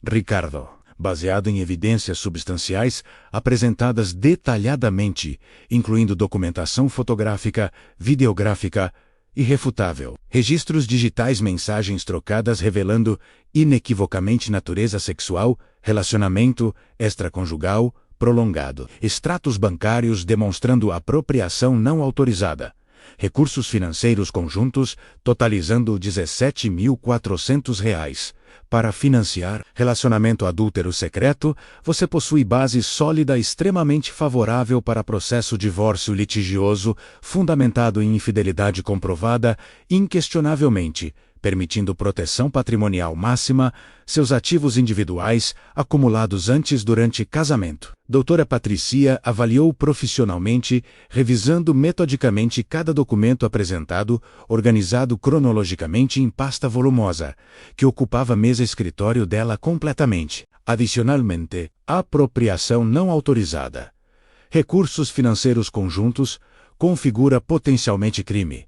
Ricardo, baseado em evidências substanciais apresentadas detalhadamente, incluindo documentação fotográfica, videográfica, irrefutável, registros digitais, mensagens trocadas revelando inequivocamente natureza sexual, relacionamento extraconjugal prolongado, extratos bancários demonstrando apropriação não autorizada, recursos financeiros conjuntos totalizando R$ 17.400 para financiar relacionamento adúltero secreto. Você possui base sólida extremamente favorável para processo divórcio litigioso fundamentado em infidelidade comprovada inquestionavelmente, permitindo proteção patrimonial máxima, seus ativos individuais acumulados antes, durante casamento. Doutora Patricia avaliou profissionalmente, revisando metodicamente cada documento apresentado, organizado cronologicamente em pasta volumosa, que ocupava a mesa escritório dela completamente. Adicionalmente, apropriação não autorizada. Recursos financeiros conjuntos configura potencialmente crime.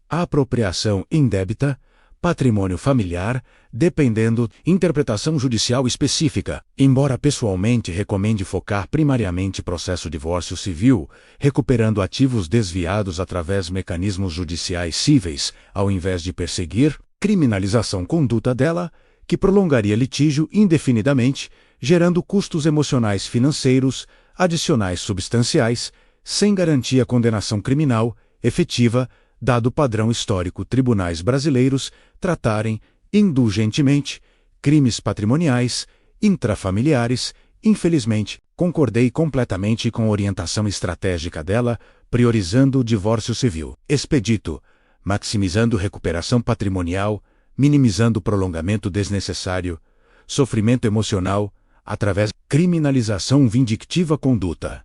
Apropriação indébita, patrimônio familiar, dependendo, interpretação judicial específica. Embora pessoalmente recomende focar primariamente processo divórcio civil, recuperando ativos desviados através de mecanismos judiciais cíveis, ao invés de perseguir, criminalização conduta dela, que prolongaria litígio indefinidamente, gerando custos emocionais financeiros, adicionais substanciais, sem garantia condenação criminal efetiva, dado o padrão histórico tribunais brasileiros tratarem, indulgentemente, crimes patrimoniais, intrafamiliares. Infelizmente, concordei completamente com a orientação estratégica dela, priorizando o divórcio civil expedito, maximizando recuperação patrimonial, minimizando prolongamento desnecessário, sofrimento emocional, através de criminalização vindictiva conduta.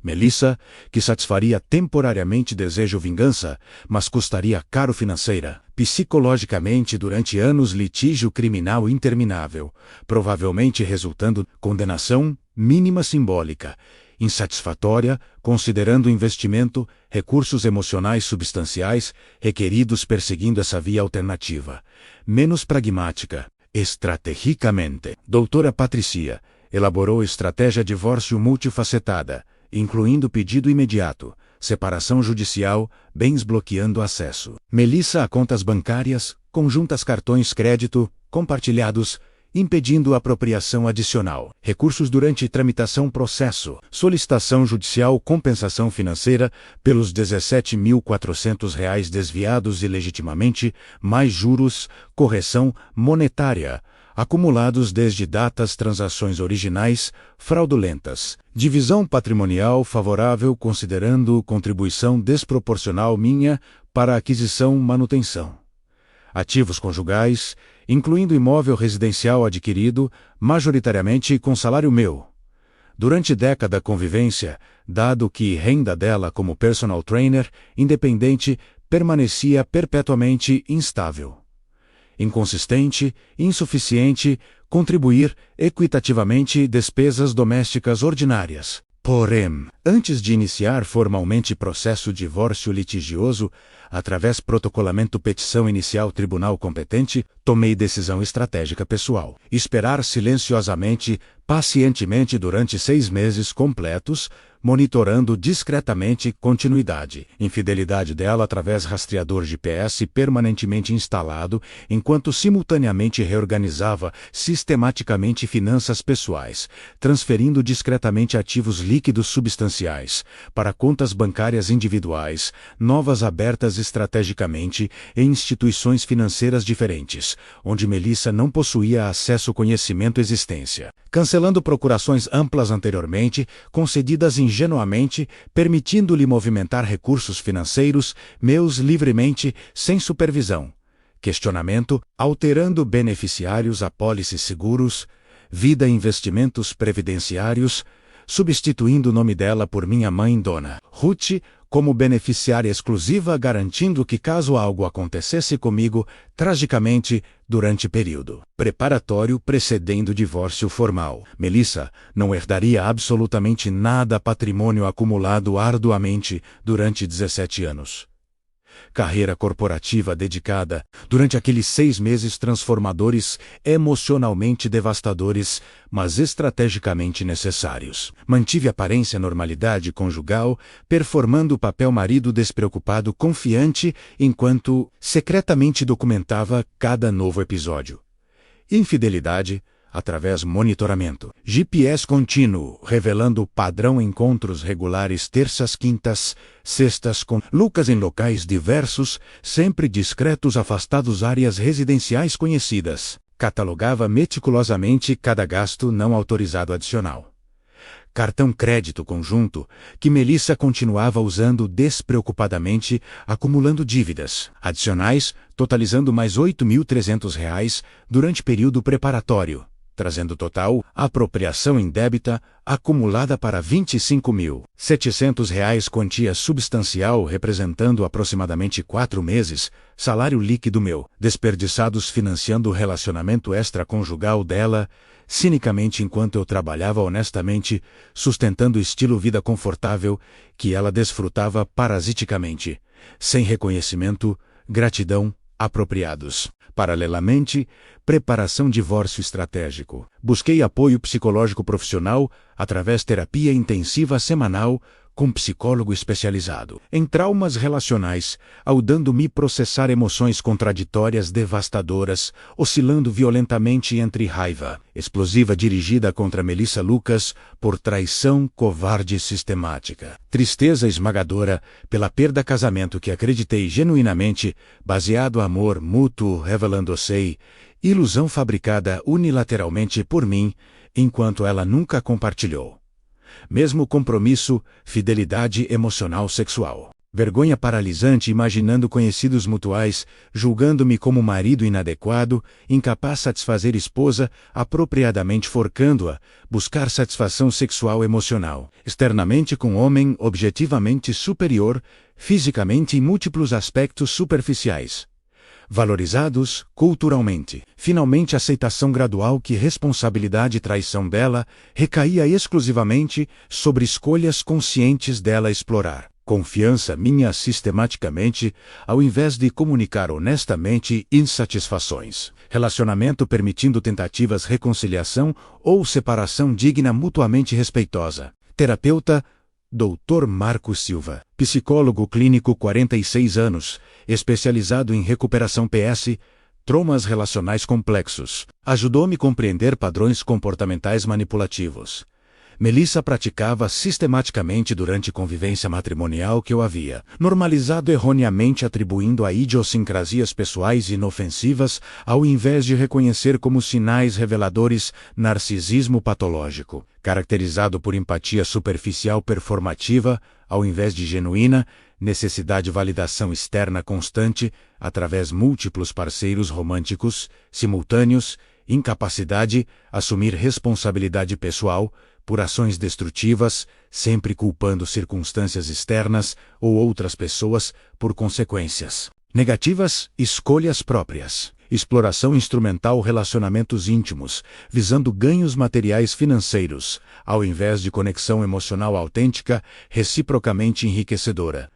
Melissa, que satisfaria temporariamente desejo vingança, mas custaria caro financeira, psicologicamente durante anos litígio criminal interminável, provavelmente resultando condenação mínima simbólica, insatisfatória, considerando o investimento, recursos emocionais substanciais requeridos perseguindo essa via alternativa, menos pragmática. Estrategicamente, doutora Patricia elaborou estratégia divórcio multifacetada, incluindo pedido imediato, separação judicial, bens bloqueando acesso. Melissa a contas bancárias, conjuntas cartões crédito, compartilhados, impedindo apropriação adicional. Recursos durante tramitação processo. Solicitação judicial compensação financeira pelos R$ 17.400 desviados ilegitimamente, mais juros, correção monetária, acumulados desde datas transações originais, fraudulentas. Divisão patrimonial favorável considerando contribuição desproporcional minha para aquisição manutenção. Ativos conjugais, incluindo imóvel residencial adquirido, majoritariamente com salário meu. Durante década convivência, dado que renda dela como personal trainer, independente, permanecia perpetuamente instável. Inconsistente, insuficiente, contribuir equitativamente despesas domésticas ordinárias. Porém, antes de iniciar formalmente processo divórcio litigioso, através protocolamento petição inicial tribunal competente, tomei decisão estratégica pessoal. Esperar silenciosamente, pacientemente durante 6 meses completos, monitorando discretamente continuidade, infidelidade dela através rastreador GPS permanentemente instalado, enquanto simultaneamente reorganizava sistematicamente finanças pessoais, transferindo discretamente ativos líquidos substanciais para contas bancárias individuais, novas abertas estrategicamente em instituições financeiras diferentes, onde Melissa não possuía acesso conhecimento existência. Cancelando procurações amplas anteriormente, concedidas ingenuamente, permitindo-lhe movimentar recursos financeiros meus livremente, sem supervisão. Questionamento, alterando beneficiários apólices seguros, vida e investimentos previdenciários, substituindo o nome dela por minha mãe Dona Ruth, como beneficiária exclusiva, garantindo que caso algo acontecesse comigo, tragicamente, durante período preparatório precedendo divórcio formal, Melissa não herdaria absolutamente nada patrimônio acumulado arduamente durante 17 anos. Carreira corporativa dedicada, durante aqueles 6 meses transformadores, emocionalmente devastadores, mas estrategicamente necessários. Mantive aparência normalidade conjugal, performando o papel marido despreocupado confiante, enquanto secretamente documentava cada novo episódio. Infidelidade, através monitoramento. GPS contínuo, revelando padrão encontros regulares terças, quintas, sextas com Lucas em locais diversos, sempre discretos afastados áreas residenciais conhecidas. Catalogava meticulosamente cada gasto não autorizado adicional. Cartão crédito conjunto, que Melissa continuava usando despreocupadamente, acumulando dívidas adicionais, totalizando mais R$ 8.300 durante período preparatório, trazendo total apropriação indébita acumulada para R$ 25.700 quantia substancial representando aproximadamente 4 meses, salário líquido meu, desperdiçados financiando o relacionamento extraconjugal dela, cinicamente enquanto eu trabalhava honestamente, sustentando o estilo vida confortável que ela desfrutava parasiticamente, sem reconhecimento, gratidão, apropriados. Paralelamente, preparação divórcio estratégico. Busquei apoio psicológico profissional através terapia intensiva semanal com psicólogo especializado em traumas relacionais, ajudando-me processar emoções contraditórias devastadoras, oscilando violentamente entre raiva explosiva dirigida contra Melissa Lucas por traição covarde e sistemática, tristeza esmagadora pela perda casamento que acreditei genuinamente, baseado amor mútuo revelando-se, ilusão fabricada unilateralmente por mim, enquanto ela nunca compartilhou. Mesmo compromisso, fidelidade emocional sexual. Vergonha paralisante imaginando conhecidos mutuais, julgando-me como marido inadequado, incapaz de satisfazer esposa, apropriadamente forcando-a, buscar satisfação sexual emocional, externamente com homem objetivamente superior, fisicamente em múltiplos aspectos superficiais. Valorizados culturalmente. Finalmente aceitação gradual que responsabilidade e traição dela recaía exclusivamente sobre escolhas conscientes dela explorar. Confiança minha sistematicamente, ao invés de comunicar honestamente insatisfações. Relacionamento permitindo tentativas reconciliação ou separação digna mutuamente respeitosa. Terapeuta, Dr. Marcos Silva, psicólogo clínico 46 anos, especializado em recuperação PS, traumas relacionais complexos. Ajudou-me a compreender padrões comportamentais manipulativos. Melissa praticava sistematicamente durante convivência matrimonial que eu havia normalizado erroneamente, atribuindo a idiosincrasias pessoais inofensivas ao invés de reconhecer como sinais reveladores narcisismo patológico, caracterizado por empatia superficial performativa ao invés de genuína, necessidade de validação externa constante através múltiplos parceiros românticos, simultâneos, incapacidade, assumir responsabilidade pessoal, por ações destrutivas, sempre culpando circunstâncias externas ou outras pessoas por consequências negativas, escolhas próprias, exploração instrumental, relacionamentos íntimos, visando ganhos materiais financeiros, ao invés de conexão emocional autêntica, reciprocamente enriquecedora.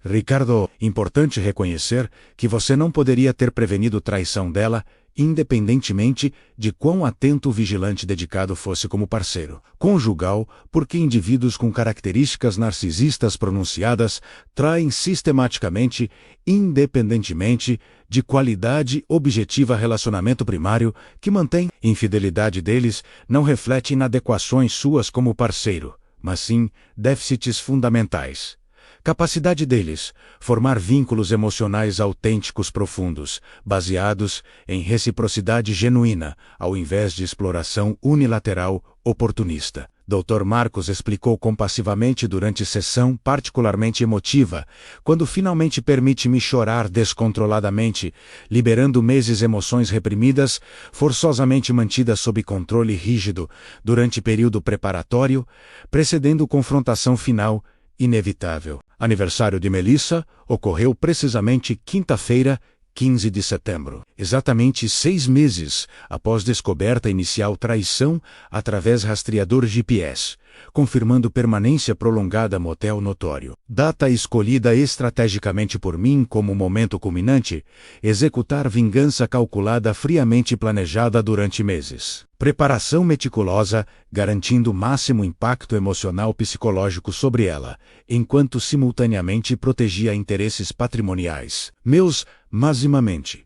Ricardo, importante reconhecer que você não poderia ter prevenido traição dela, independentemente de quão atento o vigilante dedicado fosse como parceiro conjugal, porque indivíduos com características narcisistas pronunciadas traem sistematicamente, independentemente de qualidade objetiva. Relacionamento primário que mantém infidelidade deles não reflete inadequações suas como parceiro, mas sim déficits fundamentais. Capacidade deles formar vínculos emocionais autênticos profundos, baseados em reciprocidade genuína, ao invés de exploração unilateral oportunista. Dr. Marcos explicou compassivamente durante sessão particularmente emotiva, quando finalmente permite-me chorar descontroladamente, liberando meses emoções reprimidas, forçosamente mantidas sob controle rígido, durante período preparatório, precedendo confrontação final, inevitável. Aniversário de Melissa ocorreu precisamente quinta-feira, 15 de setembro. Exatamente 6 meses após descoberta inicial traição através rastreador GPS, confirmando permanência prolongada motel notório. Data escolhida estrategicamente por mim como momento culminante, executar vingança calculada friamente planejada durante meses. Preparação meticulosa, garantindo máximo impacto emocional psicológico sobre ela, enquanto simultaneamente protegia interesses patrimoniais meus, mazimamente.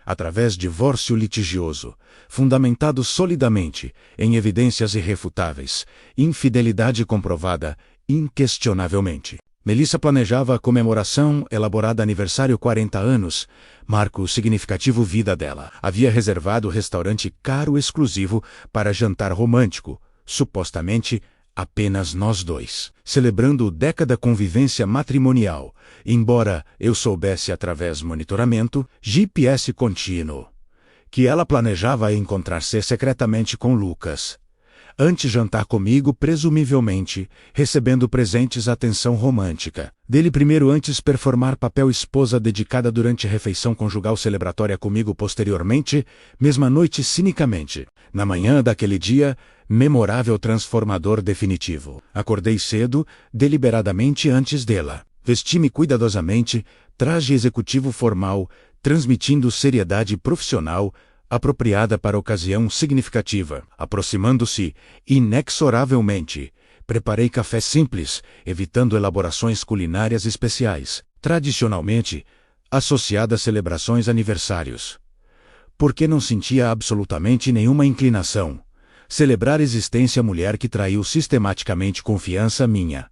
Através de divórcio litigioso, fundamentado solidamente em evidências irrefutáveis, infidelidade comprovada, inquestionavelmente. Melissa planejava a comemoração elaborada aniversário 40 anos, marco significativo vida dela. Havia reservado restaurante caro exclusivo para jantar romântico, supostamente apenas nós dois, celebrando década convivência matrimonial, embora eu soubesse através monitoramento, GPS contínuo, que ela planejava encontrar-se secretamente com Lucas. Antes jantar comigo, presumivelmente, recebendo presentes atenção romântica. Dele primeiro, antes performar papel esposa dedicada durante refeição conjugal celebratória comigo posteriormente, mesma noite cinicamente. Na manhã daquele dia, memorável transformador definitivo. Acordei cedo, deliberadamente antes dela. Vesti-me cuidadosamente, traje executivo formal, transmitindo seriedade profissional, apropriada para ocasião significativa. Aproximando-se, inexoravelmente, preparei café simples, evitando elaborações culinárias especiais, tradicionalmente associadas a celebrações aniversários. Porque não sentia absolutamente nenhuma inclinação. Celebrar existência mulher que traiu sistematicamente confiança minha.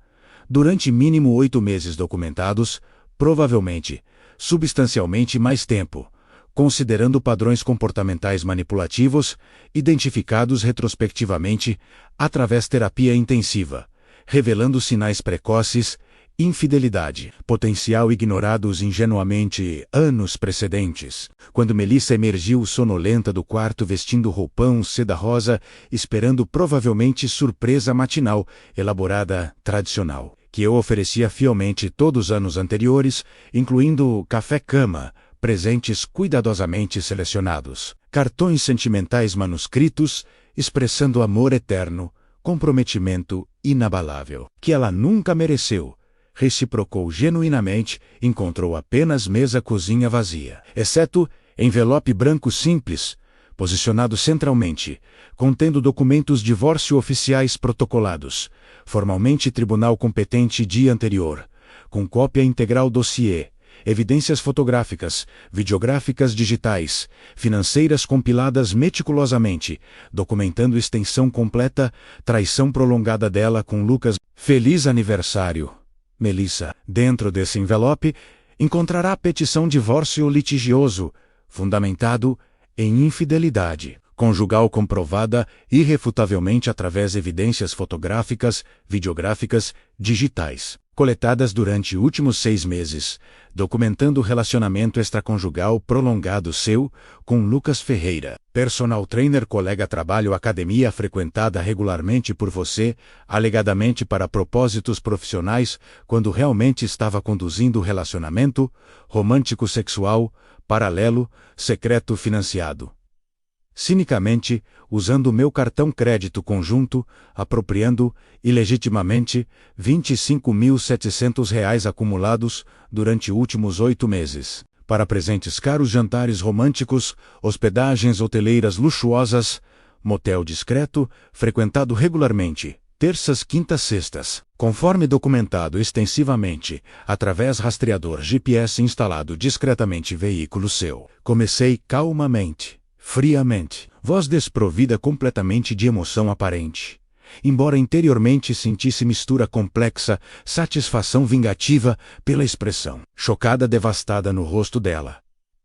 Durante mínimo 8 meses documentados, provavelmente, substancialmente mais tempo, considerando padrões comportamentais manipulativos, identificados retrospectivamente, através terapia intensiva, revelando sinais precoces, infidelidade, potencial ignorados ingenuamente anos precedentes. Quando Melissa emergiu sonolenta do quarto vestindo roupão seda rosa, esperando provavelmente surpresa matinal, elaborada tradicional, que eu oferecia fielmente todos os anos anteriores, incluindo café-cama, presentes cuidadosamente selecionados, cartões sentimentais manuscritos, expressando amor eterno, comprometimento inabalável, que ela nunca mereceu, reciprocou genuinamente, encontrou apenas mesa-cozinha vazia, exceto envelope branco simples, posicionado centralmente, contendo documentos divórcio oficiais protocolados, formalmente tribunal competente dia anterior, com cópia integral dossiê, evidências fotográficas, videográficas digitais, financeiras compiladas meticulosamente, documentando extensão completa, traição prolongada dela com Lucas. Feliz aniversário, Melissa. Dentro desse envelope, encontrará petição divórcio litigioso, fundamentado em infidelidade conjugal comprovada irrefutavelmente através de evidências fotográficas, videográficas, digitais, coletadas durante últimos 6 meses, documentando o relacionamento extraconjugal prolongado seu com Lucas Ferreira, personal trainer, colega trabalho, academia frequentada regularmente por você, alegadamente para propósitos profissionais, quando realmente estava conduzindo o relacionamento romântico sexual, paralelo, secreto financiado. Cinicamente, usando meu cartão crédito conjunto, apropriando, ilegitimamente, R$ 25.700 acumulados durante últimos 8 meses, para presentes caros, jantares românticos, hospedagens hoteleiras luxuosas, motel discreto, frequentado regularmente, terças, quintas, sextas, conforme documentado extensivamente, através rastreador GPS instalado discretamente veículo seu. Comecei calmamente, friamente, voz desprovida completamente de emoção aparente. Embora interiormente sentisse mistura complexa, satisfação vingativa pela expressão chocada, devastada no rosto dela.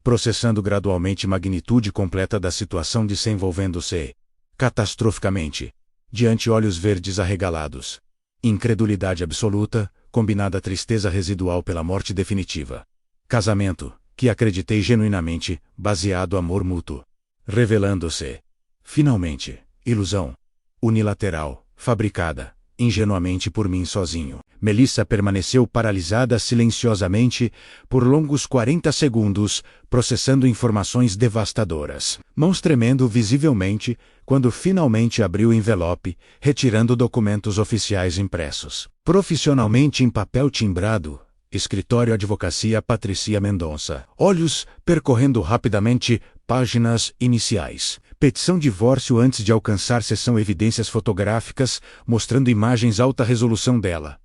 Processando gradualmente magnitude completa da situação, desenvolvendo-se catastroficamente, diante olhos verdes arregalados. Incredulidade absoluta, combinada tristeza residual pela morte definitiva. Casamento, que acreditei genuinamente, baseado amor mútuo. Revelando-se, finalmente, ilusão unilateral, fabricada, ingenuamente por mim sozinho. Melissa permaneceu paralisada silenciosamente por longos 40 segundos, processando informações devastadoras. Mãos tremendo visivelmente, quando finalmente abriu o envelope, retirando documentos oficiais impressos. Profissionalmente em papel timbrado, Escritório Advocacia Patricia Mendonça. Olhos percorrendo rapidamente páginas iniciais. Petição divórcio antes de alcançar seção evidências fotográficas, mostrando imagens alta resolução dela.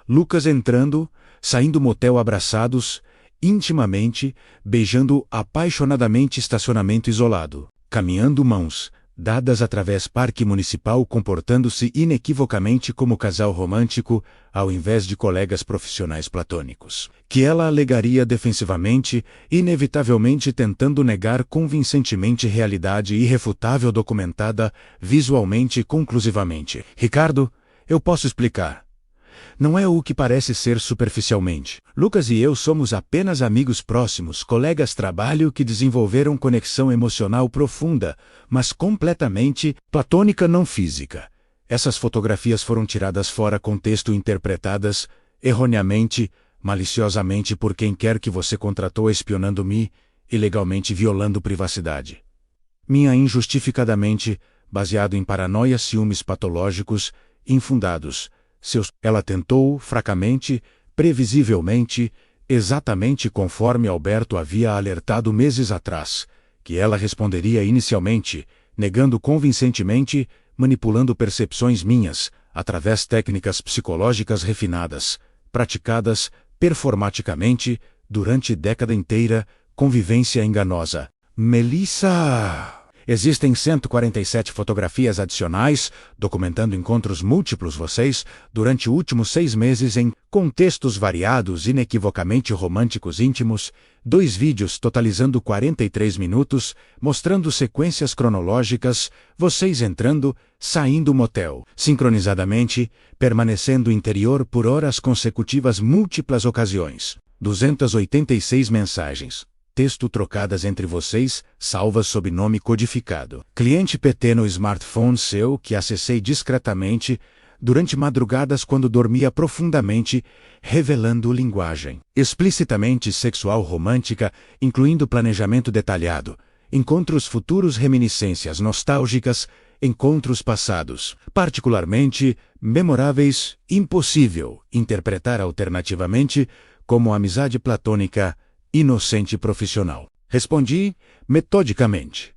Lucas entrando, saindo motel abraçados, intimamente, beijando apaixonadamente estacionamento isolado. Caminhando mãos dadas através parque municipal, comportando-se inequivocamente como casal romântico, ao invés de colegas profissionais platônicos. Que ela alegaria defensivamente, inevitavelmente tentando negar convincentemente realidade irrefutável documentada, visualmente e conclusivamente. Ricardo, eu posso explicar. Não é o que parece ser superficialmente. Lucas e eu somos apenas amigos próximos, colegas de trabalho que desenvolveram conexão emocional profunda, mas completamente platônica, não física. Essas fotografias foram tiradas fora contexto e interpretadas, erroneamente, maliciosamente por quem quer que você contratou, espionando-me, ilegalmente violando privacidade. Minha injustificadamente, baseado em paranoia, ciúmes patológicos, infundados. Ela tentou, fracamente, previsivelmente, exatamente conforme Alberto havia alertado meses atrás, que ela responderia inicialmente, negando convincentemente, manipulando percepções minhas, através técnicas psicológicas refinadas, praticadas, performaticamente, durante década inteira, convivência enganosa. Melissa! Existem 147 fotografias adicionais, documentando encontros múltiplos vocês, durante os últimos 6 meses em contextos variados, inequivocamente românticos íntimos, 2 vídeos totalizando 43 minutos, mostrando sequências cronológicas, vocês entrando, saindo do motel, sincronizadamente, permanecendo interior por horas consecutivas múltiplas ocasiões. 286 mensagens. Texto trocadas entre vocês, salvas sob nome codificado. Cliente PT no smartphone seu que acessei discretamente, durante madrugadas quando dormia profundamente, revelando linguagem explicitamente sexual romântica, incluindo planejamento detalhado, encontros futuros, reminiscências nostálgicas, encontros passados, particularmente memoráveis, impossível interpretar alternativamente como amizade platônica, inocente profissional. Respondi, metodicamente.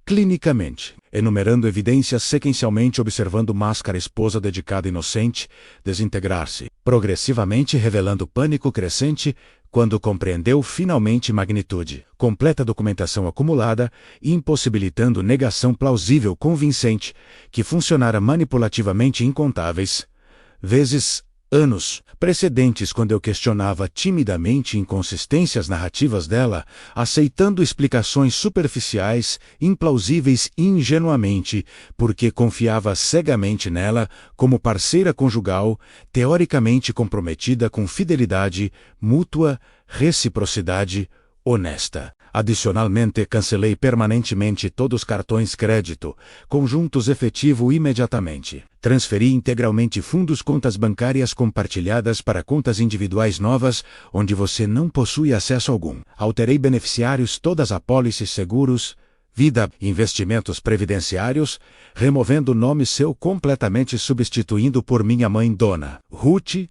clinicamente, enumerando evidências sequencialmente, observando máscara esposa dedicada inocente desintegrar-se, progressivamente revelando pânico crescente quando compreendeu finalmente magnitude, completa documentação acumulada, impossibilitando negação plausível convincente, que funcionara manipulativamente incontáveis vezes, anos, precedentes quando eu questionava timidamente inconsistências narrativas dela, aceitando explicações superficiais, implausíveis ingenuamente, porque confiava cegamente nela como parceira conjugal, teoricamente comprometida com fidelidade, mútua, reciprocidade, honesta. Adicionalmente, cancelei permanentemente todos os cartões crédito, conjuntos efetivo imediatamente. Transferi integralmente fundos contas bancárias compartilhadas para contas individuais novas, onde você não possui acesso algum. Alterei beneficiários, todas as apólices seguros, vida, investimentos previdenciários, removendo o nome seu completamente, substituindo por minha mãe Dona Ruth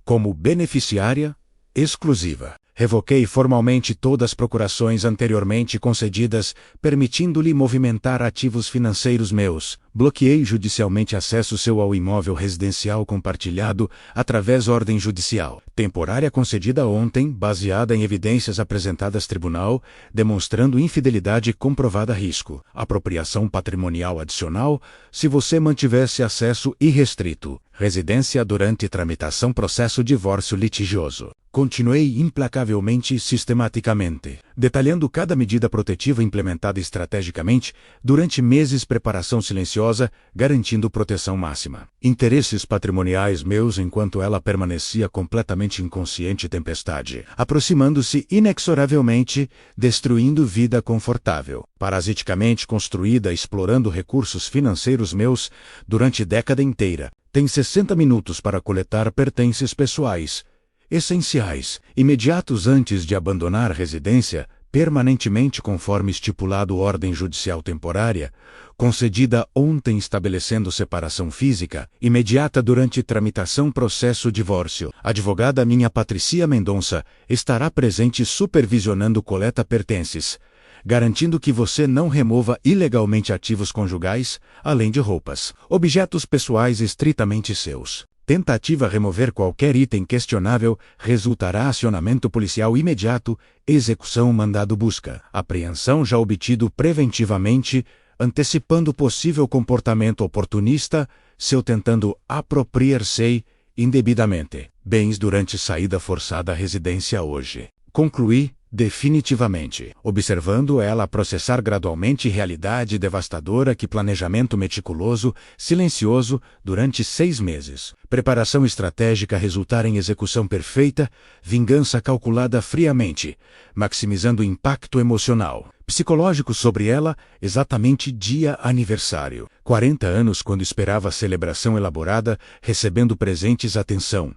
como beneficiária exclusiva. Revoquei formalmente todas as procurações anteriormente concedidas, permitindo-lhe movimentar ativos financeiros meus. Bloqueei judicialmente acesso seu ao imóvel residencial compartilhado através ordem judicial temporária concedida ontem, baseada em evidências apresentadas tribunal, demonstrando infidelidade comprovada risco. Apropriação patrimonial adicional, se você mantivesse acesso irrestrito. Residência durante tramitação processo divórcio litigioso. Continuei implacavelmente e sistematicamente, detalhando cada medida protetiva implementada estrategicamente durante meses, preparação silenciosa, garantindo proteção máxima. Interesses patrimoniais meus enquanto ela permanecia completamente inconsciente e tempestade, aproximando-se inexoravelmente, destruindo vida confortável, parasiticamente construída, explorando recursos financeiros meus durante década inteira. Tem 60 minutos para coletar pertences pessoais essenciais, imediatos antes de abandonar a residência, permanentemente conforme estipulado ordem judicial temporária, concedida ontem estabelecendo separação física, imediata durante tramitação processo divórcio. Advogada minha Patricia Mendonça estará presente supervisionando coleta pertences, garantindo que você não remova ilegalmente ativos conjugais, além de roupas, objetos pessoais estritamente seus. Tentativa remover qualquer item questionável resultará acionamento policial imediato, execução mandado busca, apreensão já obtido preventivamente, antecipando possível comportamento oportunista, seu tentando apropriar-se indevidamente bens durante saída forçada à residência hoje. Concluí definitivamente, observando ela processar gradualmente realidade devastadora que planejamento meticuloso, silencioso, durante 6 meses. Preparação estratégica resultar em execução perfeita, vingança calculada friamente, maximizando o impacto emocional, psicológico sobre ela, exatamente dia aniversário. 40 anos quando esperava celebração elaborada, recebendo presentes atenção.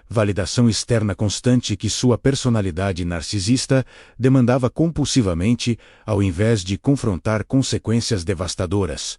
Validação externa constante que sua personalidade narcisista demandava compulsivamente, ao invés de confrontar consequências devastadoras.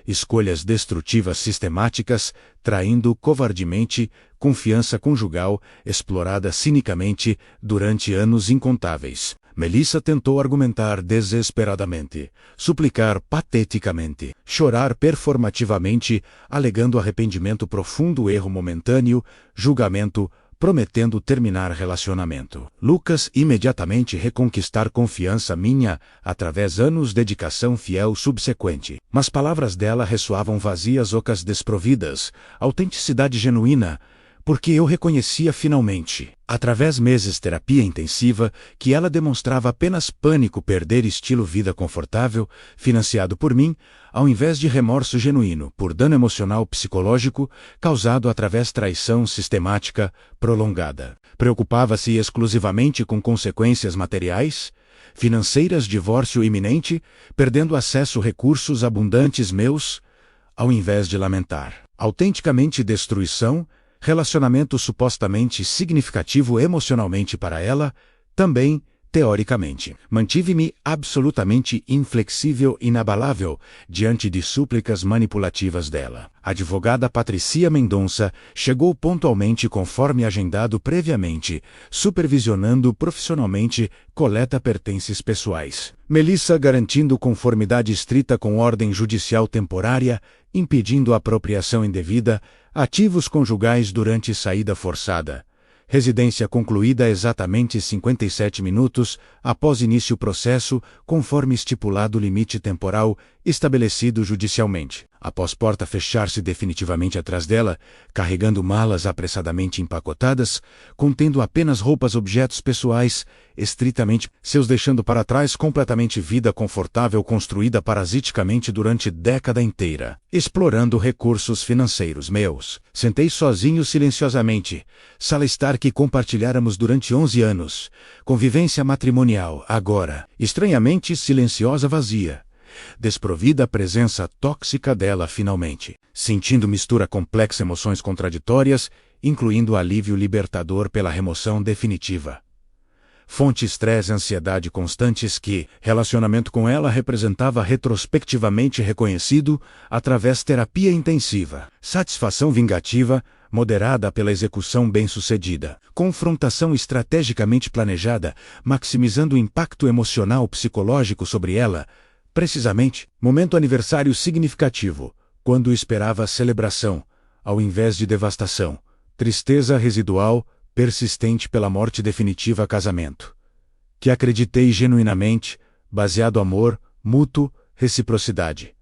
Escolhas destrutivas sistemáticas, traindo covardemente, confiança conjugal, explorada cinicamente durante anos incontáveis. Melissa tentou argumentar desesperadamente, suplicar pateticamente, chorar performativamente, alegando arrependimento profundo, erro momentâneo, julgamento, prometendo terminar relacionamento. Lucas imediatamente reconquistar confiança minha, através anos dedicação fiel subsequente. Mas palavras dela ressoavam vazias, ocas desprovidas, autenticidade genuína, porque eu reconhecia finalmente, através meses terapia intensiva, que ela demonstrava apenas pânico perder estilo vida confortável, financiado por mim, ao invés de remorso genuíno por dano emocional psicológico causado através traição sistemática, prolongada. Preocupava-se exclusivamente com consequências materiais, financeiras, divórcio iminente, perdendo acesso a recursos abundantes meus, ao invés de lamentar autenticamente destruição, relacionamento supostamente significativo emocionalmente para ela, também, teoricamente. Mantive-me absolutamente inflexível, inabalável, diante de súplicas manipulativas dela. A advogada Patricia Mendonça chegou pontualmente conforme agendado previamente, supervisionando profissionalmente coleta pertences pessoais. Melissa garantindo conformidade estrita com ordem judicial temporária, impedindo apropriação indevida, ativos conjugais durante saída forçada. Residência concluída exatamente 57 minutos após início processo, conforme estipulado limite temporal estabelecido judicialmente. Após porta fechar-se definitivamente atrás dela, carregando malas apressadamente empacotadas, contendo apenas roupas, objetos pessoais, estritamente seus, deixando para trás completamente vida confortável construída parasiticamente durante década inteira, explorando recursos financeiros meus. Sentei sozinho silenciosamente, sala estar que compartilháramos durante 11 anos, convivência matrimonial, agora, estranhamente silenciosa, vazia. Desprovida a presença tóxica dela finalmente, sentindo mistura complexa emoções contraditórias, incluindo alívio libertador pela remoção definitiva. Fonte estresse e ansiedade constantes que, relacionamento com ela representava retrospectivamente reconhecido através terapia intensiva. Satisfação vingativa, moderada pela execução bem-sucedida. Confrontação estrategicamente planejada, maximizando o impacto emocional psicológico sobre ela. Precisamente, momento aniversário significativo, quando esperava celebração, ao invés de devastação, tristeza residual, persistente pela morte definitiva, casamento. Que acreditei genuinamente, baseado amor, mútuo, reciprocidade.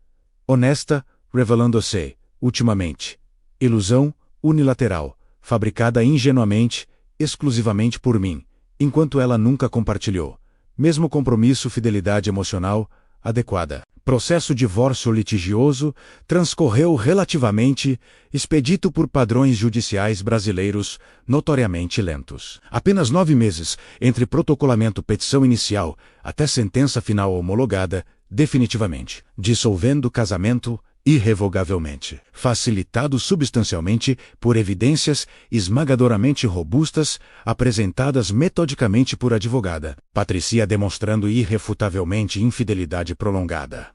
Honesta, revelando-se, ultimamente. Ilusão, unilateral, fabricada ingenuamente, exclusivamente por mim, enquanto ela nunca compartilhou. Mesmo compromisso, fidelidade emocional, adequada. Processo divórcio litigioso transcorreu relativamente, expedito por padrões judiciais brasileiros notoriamente lentos. Apenas 9 meses entre protocolamento petição inicial até sentença final homologada, definitivamente. Dissolvendo casamento irrevogavelmente. Facilitado substancialmente por evidências esmagadoramente robustas apresentadas metodicamente por advogada. Patricia demonstrando irrefutavelmente infidelidade prolongada.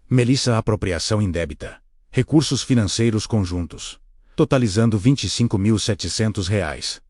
Melissa apropriação indébita. Recursos financeiros conjuntos. Totalizando R$25.700.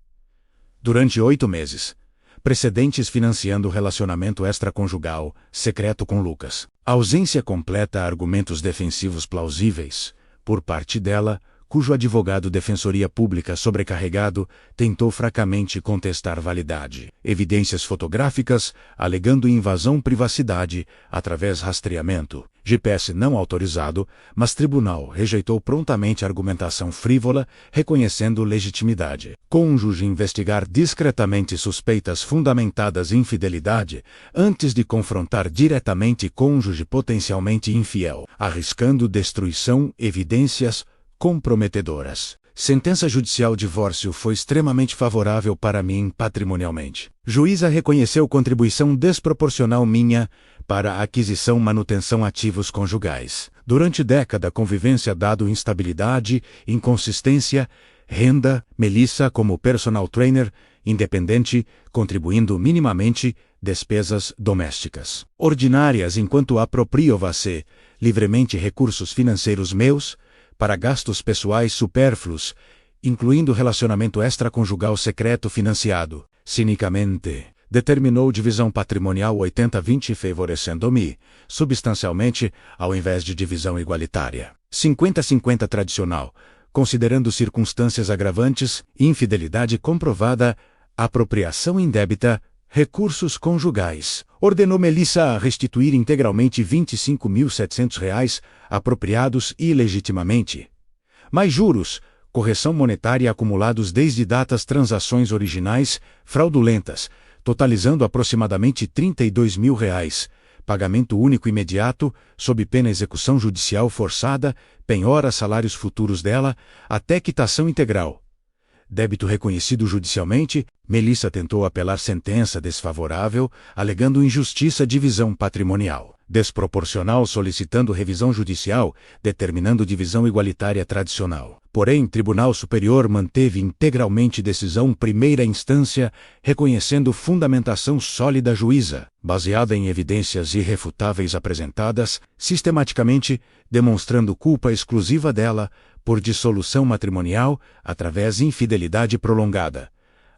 Durante 8 meses. Precedentes financiando relacionamento extraconjugal, secreto com Lucas. Ausência completa a argumentos defensivos plausíveis, por parte dela, cujo advogado Defensoria Pública sobrecarregado tentou fracamente contestar validade. Evidências fotográficas, alegando invasão privacidade, através rastreamento. GPS não autorizado, mas tribunal rejeitou prontamente a argumentação frívola, reconhecendo legitimidade. Cônjuge investigar discretamente suspeitas fundamentadas em infidelidade, antes de confrontar diretamente cônjuge potencialmente infiel, arriscando destruição, evidências comprometedoras. Sentença judicial divórcio foi extremamente favorável para mim patrimonialmente. Juíza reconheceu contribuição desproporcional minha para a aquisição manutenção ativos conjugais. Durante década convivência dado instabilidade, inconsistência, renda, Melissa como personal trainer, independente, contribuindo minimamente, despesas domésticas ordinárias enquanto apropriava-se livremente recursos financeiros meus, para gastos pessoais supérfluos, incluindo relacionamento extraconjugal secreto financiado, cinicamente. Determinou divisão patrimonial 80-20 favorecendo-me, substancialmente, ao invés de divisão igualitária. 50-50 tradicional, considerando circunstâncias agravantes, infidelidade comprovada, apropriação indébita, recursos conjugais. Ordenou Melissa restituir integralmente R$25.700 apropriados ilegitimamente. Mais juros, correção monetária acumulados desde datas transações originais, fraudulentas, totalizando aproximadamente R$32.000, pagamento único imediato, sob pena execução judicial forçada, penhora salários futuros dela, até quitação integral. Débito reconhecido judicialmente, Melissa tentou apelar sentença desfavorável, alegando injustiça divisão patrimonial. Desproporcional solicitando revisão judicial, determinando divisão igualitária tradicional. Porém, Tribunal Superior manteve integralmente decisão primeira instância, reconhecendo fundamentação sólida juíza, baseada em evidências irrefutáveis apresentadas, sistematicamente, demonstrando culpa exclusiva dela, por dissolução matrimonial, através de infidelidade prolongada.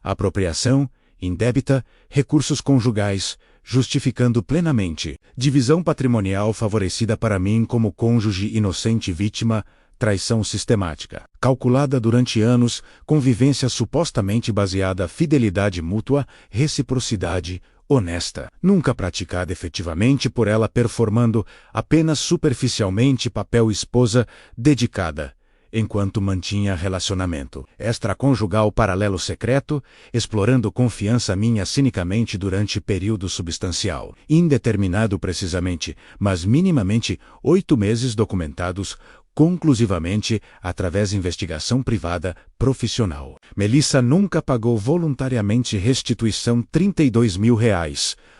Apropriação, indébita, recursos conjugais, justificando plenamente. Divisão patrimonial favorecida para mim como cônjuge inocente vítima, traição sistemática. Calculada durante anos, convivência supostamente baseada fidelidade mútua, reciprocidade, honesta. Nunca praticada efetivamente por ela performando apenas superficialmente papel esposa dedicada, enquanto mantinha relacionamento extraconjugal paralelo secreto, explorando confiança minha cinicamente durante período substancial, indeterminado precisamente, mas minimamente 8 meses documentados, conclusivamente, através de investigação privada, profissional. Melissa nunca pagou voluntariamente restituição R$32 mil,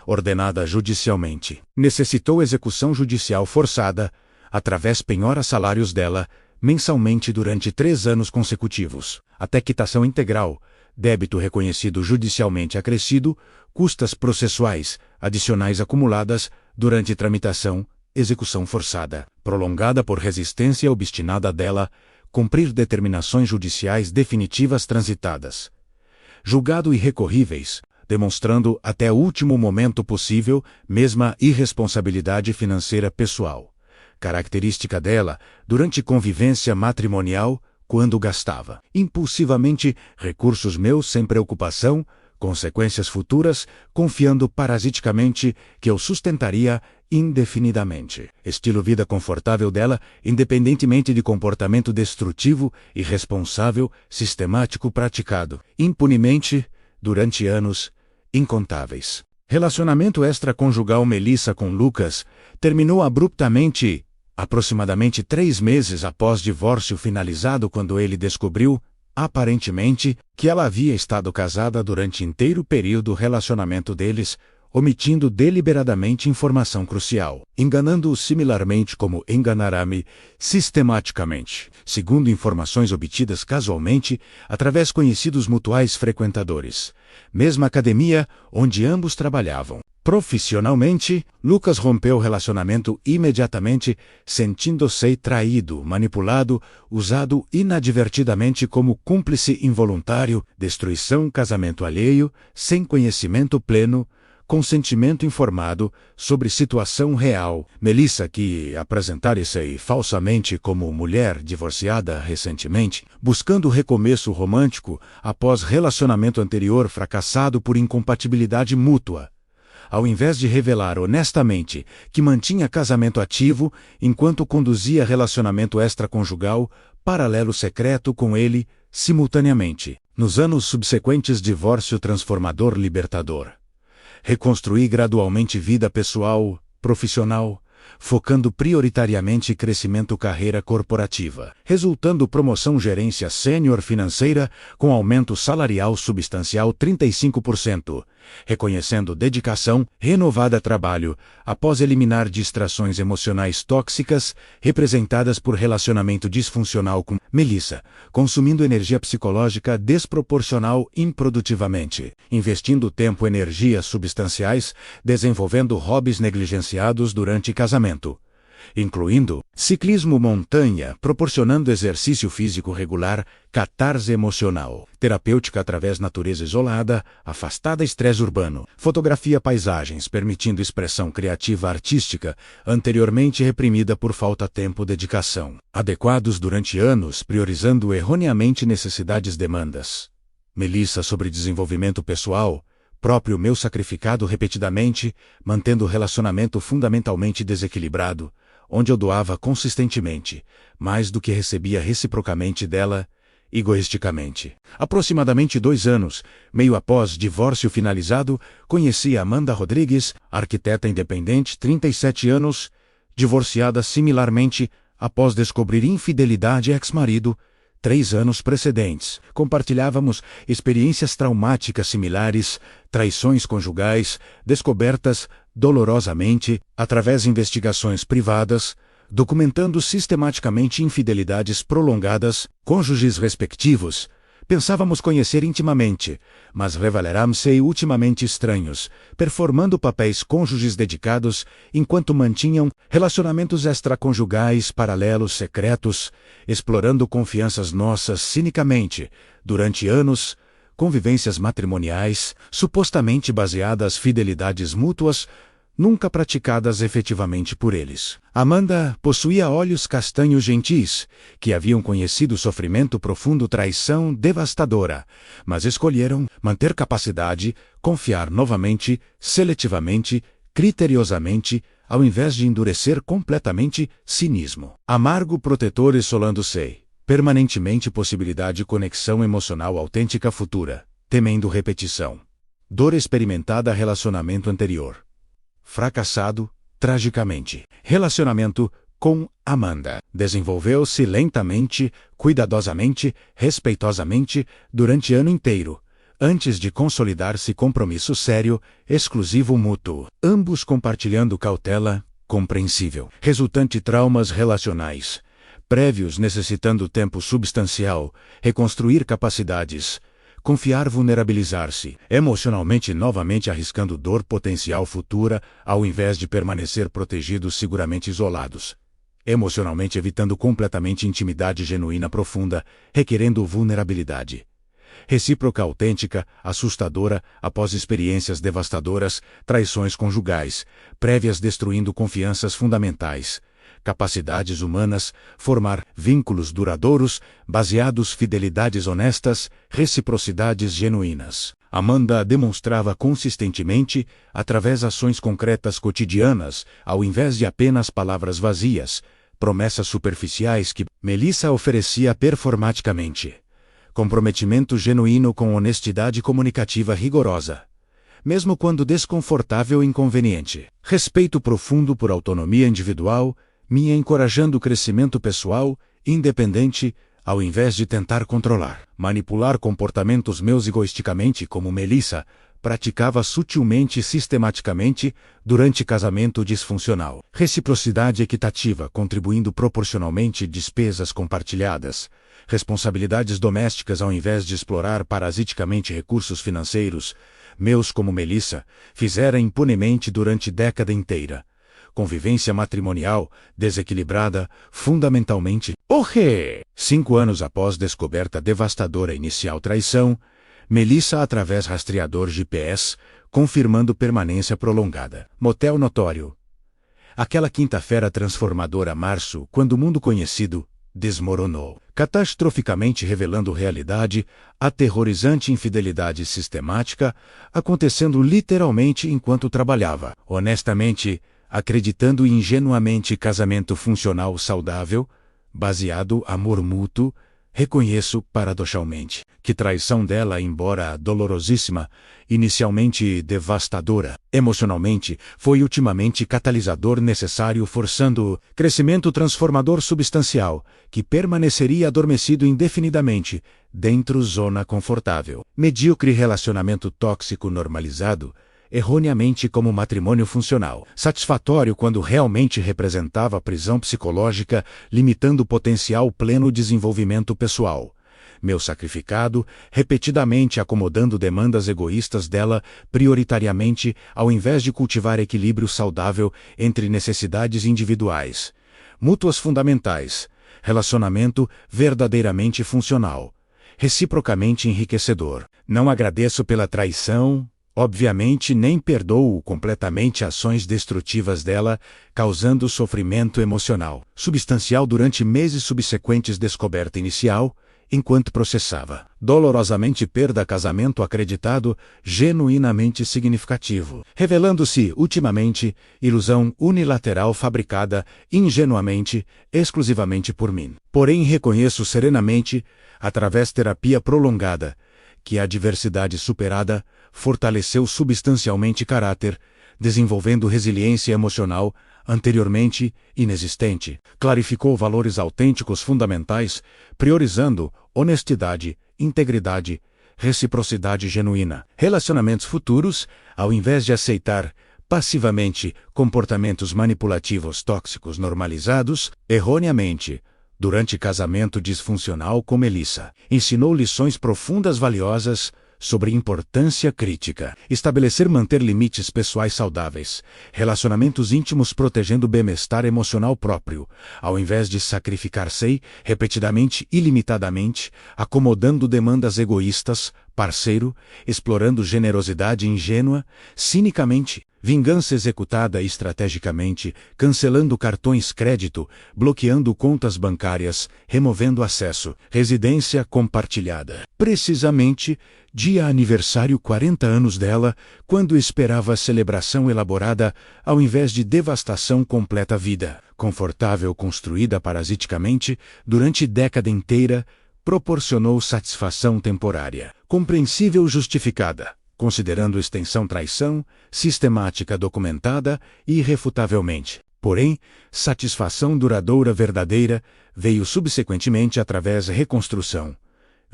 ordenada judicialmente. Necessitou execução judicial forçada, através penhora salários dela, mensalmente durante 3 anos consecutivos, até quitação integral, débito reconhecido judicialmente acrescido, custas processuais adicionais acumuladas durante tramitação, execução forçada, prolongada por resistência obstinada dela, cumprir determinações judiciais definitivas transitadas, julgado irrecorríveis, demonstrando até o último momento possível mesma irresponsabilidade financeira pessoal. Característica dela, durante convivência matrimonial, quando gastava impulsivamente recursos meus sem preocupação, consequências futuras, confiando parasiticamente que eu sustentaria indefinidamente. Estilo vida confortável dela, independentemente de comportamento destrutivo, irresponsável, sistemático praticado, impunemente, durante anos incontáveis. Relacionamento extraconjugal Melissa com Lucas terminou abruptamente, aproximadamente 3 meses após divórcio finalizado, quando ele descobriu, aparentemente, que ela havia estado casada durante inteiro período relacionamento deles, omitindo deliberadamente informação crucial, enganando-o similarmente como enganará-me sistematicamente, segundo informações obtidas casualmente, através conhecidos mutuais frequentadores. Mesma academia onde ambos trabalhavam. Profissionalmente, Lucas rompeu o relacionamento imediatamente, sentindo-se traído, manipulado, usado inadvertidamente como cúmplice involuntário, destruição, casamento alheio, sem conhecimento pleno, consentimento informado sobre situação real. Melissa, que apresentara-se falsamente como mulher divorciada recentemente, buscando recomeço romântico após relacionamento anterior fracassado por incompatibilidade mútua, ao invés de revelar honestamente que mantinha casamento ativo enquanto conduzia relacionamento extraconjugal paralelo secreto com ele, simultaneamente. Nos anos subsequentes, divórcio transformador libertador. Reconstruí gradualmente vida pessoal, profissional, focando prioritariamente crescimento carreira corporativa, resultando promoção gerência sênior financeira com aumento salarial substancial 35%, reconhecendo dedicação renovada a trabalho, após eliminar distrações emocionais tóxicas representadas por relacionamento disfuncional com Melissa, consumindo energia psicológica desproporcional improdutivamente, investindo tempo e energia substanciais, desenvolvendo hobbies negligenciados durante casamento, incluindo ciclismo montanha, proporcionando exercício físico regular, catarse emocional, terapêutica através natureza isolada, afastada estresse urbano, fotografia paisagens, permitindo expressão criativa artística, anteriormente reprimida por falta tempo dedicação, adequados durante anos, priorizando erroneamente necessidades demandas. Melissa sobre desenvolvimento pessoal, próprio meu sacrificado repetidamente, mantendo o relacionamento fundamentalmente desequilibrado, onde eu doava consistentemente, mais do que recebia reciprocamente dela, egoisticamente. Aproximadamente 2 anos, meio após divórcio finalizado, conheci Amanda Rodrigues, arquiteta independente, 37 anos, divorciada similarmente, após descobrir infidelidade ex-marido, 3 anos precedentes. Compartilhávamos experiências traumáticas similares, traições conjugais, descobertas dolorosamente, através de investigações privadas, documentando sistematicamente infidelidades prolongadas, cônjuges respectivos. Pensávamos conhecer intimamente, mas revelaram-se ultimamente estranhos, performando papéis cônjuges dedicados, enquanto mantinham relacionamentos extraconjugais paralelos secretos, explorando confianças nossas cinicamente, durante anos, convivências matrimoniais, supostamente baseadas fidelidades mútuas, nunca praticadas efetivamente por eles. Amanda possuía olhos castanhos gentis, que haviam conhecido sofrimento profundo, traição devastadora, mas escolheram manter capacidade, confiar novamente, seletivamente, criteriosamente, ao invés de endurecer completamente, cinismo. Amargo protetor isolando-se, permanentemente possibilidade conexão emocional autêntica futura, temendo repetição. Dor experimentada relacionamento anterior. Fracassado, tragicamente. Relacionamento com Amanda desenvolveu-se lentamente, cuidadosamente, respeitosamente, durante ano inteiro, antes de consolidar-se compromisso sério, exclusivo mútuo, ambos compartilhando cautela, compreensível, resultante traumas relacionais, prévios necessitando tempo substancial, reconstruir capacidades, confiar, vulnerabilizar-se, emocionalmente novamente arriscando dor potencial futura, ao invés de permanecer protegidos seguramente isolados, emocionalmente evitando completamente intimidade genuína profunda, requerendo vulnerabilidade. Recíproca autêntica, assustadora, após experiências devastadoras, traições conjugais, prévias destruindo confianças fundamentais, capacidades humanas, formar vínculos duradouros, baseados fidelidades honestas, reciprocidades genuínas. Amanda demonstrava consistentemente, através ações concretas cotidianas, ao invés de apenas palavras vazias, promessas superficiais que Melissa oferecia performaticamente. Comprometimento genuíno com honestidade comunicativa rigorosa, mesmo quando desconfortável e inconveniente. Respeito profundo por autonomia individual, me encorajando o crescimento pessoal, independente, ao invés de tentar controlar. Manipular comportamentos meus egoisticamente, como Melissa praticava sutilmente e sistematicamente durante casamento disfuncional. Reciprocidade equitativa, contribuindo proporcionalmente despesas compartilhadas. Responsabilidades domésticas ao invés de explorar parasiticamente recursos financeiros, meus como Melissa, fizera impunemente durante década inteira. Convivência matrimonial, desequilibrada, fundamentalmente. 5 anos após descoberta devastadora inicial traição, Melissa através rastreador GPS, confirmando permanência prolongada. Motel notório. Aquela quinta-feira transformadora março, quando o mundo conhecido desmoronou, catastroficamente revelando realidade, aterrorizante infidelidade sistemática, acontecendo literalmente enquanto trabalhava. Honestamente, acreditando ingenuamente casamento funcional saudável, baseado amor mútuo, reconheço paradoxalmente que traição dela, embora dolorosíssima, inicialmente devastadora, emocionalmente, foi ultimamente catalisador necessário, forçando crescimento transformador substancial, que permaneceria adormecido indefinidamente, dentro zona confortável. Medíocre relacionamento tóxico normalizado, erroneamente como matrimônio funcional. Satisfatório quando realmente representava prisão psicológica, limitando o potencial pleno desenvolvimento pessoal. Meu sacrificado, repetidamente acomodando demandas egoístas dela, prioritariamente, ao invés de cultivar equilíbrio saudável entre necessidades individuais, mútuas fundamentais, relacionamento verdadeiramente funcional, reciprocamente enriquecedor. Não agradeço pela traição, obviamente, nem perdoo completamente ações destrutivas dela, causando sofrimento emocional substancial durante meses subsequentes descoberta inicial, enquanto processava. Dolorosamente perda casamento acreditado, genuinamente significativo. Revelando-se, ultimamente, ilusão unilateral fabricada, ingenuamente, exclusivamente por mim. Porém reconheço serenamente, através terapia prolongada, que a adversidade superada fortaleceu substancialmente caráter, desenvolvendo resiliência emocional, anteriormente inexistente, clarificou valores autênticos fundamentais, priorizando honestidade, integridade, reciprocidade genuína. Relacionamentos futuros, ao invés de aceitar passivamente comportamentos manipulativos tóxicos normalizados, erroneamente, durante casamento disfuncional com Melissa, ensinou lições profundas valiosas sobre importância crítica. Estabelecer manter limites pessoais saudáveis. Relacionamentos íntimos protegendo o bem-estar emocional próprio, ao invés de sacrificar-se repetidamente, ilimitadamente, acomodando demandas egoístas, parceiro, explorando generosidade ingênua, cinicamente, vingança executada estrategicamente, cancelando cartões crédito, bloqueando contas bancárias, removendo acesso, residência compartilhada. Precisamente, dia aniversário 40 anos dela, quando esperava celebração elaborada ao invés de devastação completa vida. Confortável construída parasiticamente, durante década inteira, proporcionou satisfação temporária, compreensível justificada, considerando extensão traição, sistemática documentada e irrefutavelmente. Porém, satisfação duradoura verdadeira veio subsequentemente através reconstrução.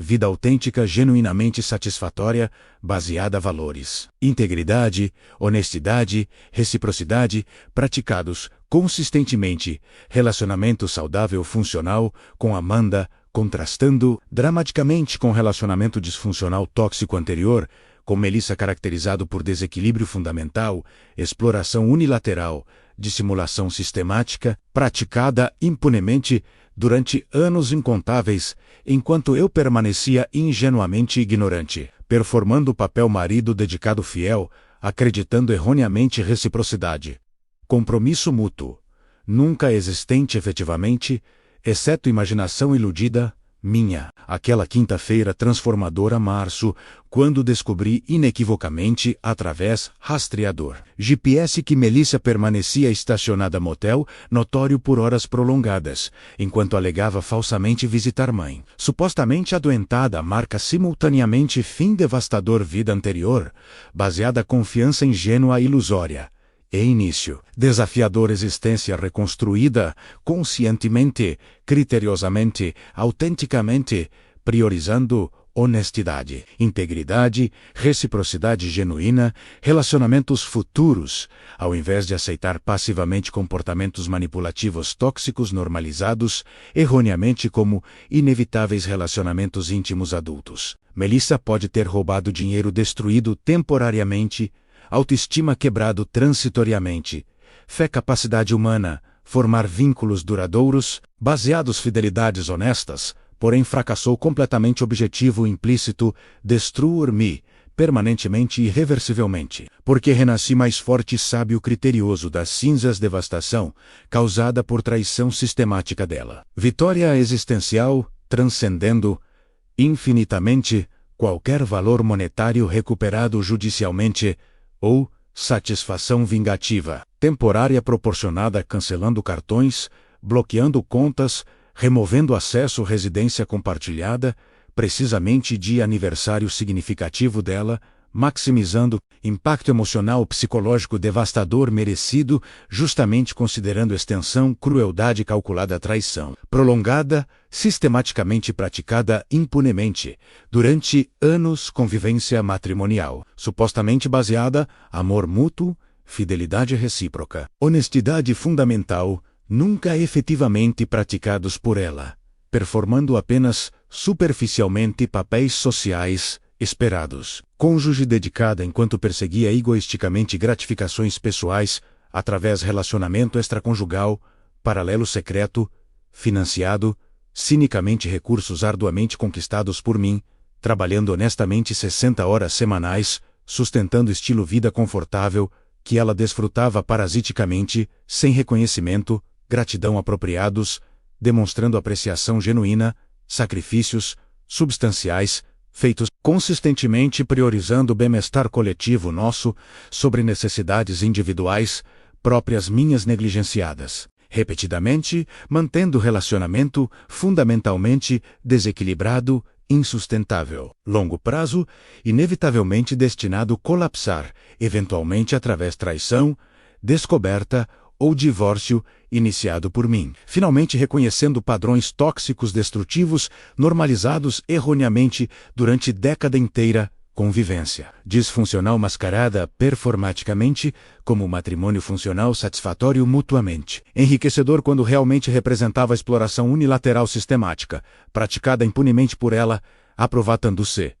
Vida autêntica genuinamente satisfatória, baseada a valores. Integridade, honestidade, reciprocidade, praticados consistentemente. Relacionamento saudável funcional com Amanda, contrastando dramaticamente com relacionamento disfuncional tóxico anterior, com Melissa caracterizado por desequilíbrio fundamental, exploração unilateral, dissimulação sistemática, praticada impunemente durante anos incontáveis, enquanto eu permanecia ingenuamente ignorante, performando o papel marido dedicado fiel, acreditando erroneamente reciprocidade. Compromisso mútuo, nunca existente efetivamente, exceto imaginação iludida, minha. Aquela quinta-feira transformadora março, quando descobri inequivocamente, através rastreador GPS que Melissa permanecia estacionada motel, notório por horas prolongadas, enquanto alegava falsamente visitar mãe. Supostamente adoentada, marca simultaneamente fim devastador vida anterior, baseada confiança ingênua ilusória. E início, desafiador existência reconstruída, conscientemente, criteriosamente, autenticamente, priorizando honestidade, integridade, reciprocidade genuína, relacionamentos futuros, ao invés de aceitar passivamente comportamentos manipulativos tóxicos normalizados, erroneamente como inevitáveis relacionamentos íntimos adultos. Melissa pode ter roubado dinheiro destruído temporariamente, autoestima quebrado transitoriamente, fé capacidade humana, formar vínculos duradouros, baseados fidelidades honestas, porém fracassou completamente objetivo implícito, destruir-me, permanentemente e irreversivelmente, porque renasci mais forte sábio criterioso das cinzas devastação, causada por traição sistemática dela. Vitória existencial, transcendendo, infinitamente, qualquer valor monetário recuperado judicialmente, ou satisfação vingativa, temporária proporcionada cancelando cartões, bloqueando contas, removendo acesso residência compartilhada, precisamente dia aniversário significativo dela, maximizando impacto emocional psicológico devastador merecido, justamente considerando extensão, crueldade calculada traição, prolongada, sistematicamente praticada impunemente, durante anos convivência matrimonial, supostamente baseada, amor mútuo, fidelidade recíproca, honestidade fundamental, nunca efetivamente praticados por ela, performando apenas superficialmente papéis sociais esperados. Cônjuge dedicada enquanto perseguia egoisticamente gratificações pessoais, através relacionamento extraconjugal, paralelo secreto, financiado, cinicamente recursos arduamente conquistados por mim, trabalhando honestamente 60 horas semanais, sustentando estilo vida confortável, que ela desfrutava parasiticamente, sem reconhecimento, gratidão apropriados, demonstrando apreciação genuína, sacrifícios substanciais, feitos consistentemente priorizando o bem-estar coletivo nosso sobre necessidades individuais, próprias minhas negligenciadas. Repetidamente, mantendo o relacionamento fundamentalmente desequilibrado, insustentável. Longo prazo, inevitavelmente destinado a colapsar, eventualmente através traição, descoberta ou divórcio, iniciado por mim. Finalmente reconhecendo padrões tóxicos destrutivos, normalizados erroneamente durante década inteira, convivência. Disfuncional mascarada performaticamente como matrimônio funcional satisfatório mutuamente. Enriquecedor quando realmente representava a exploração unilateral sistemática, praticada impunemente por ela, aprovatando-se.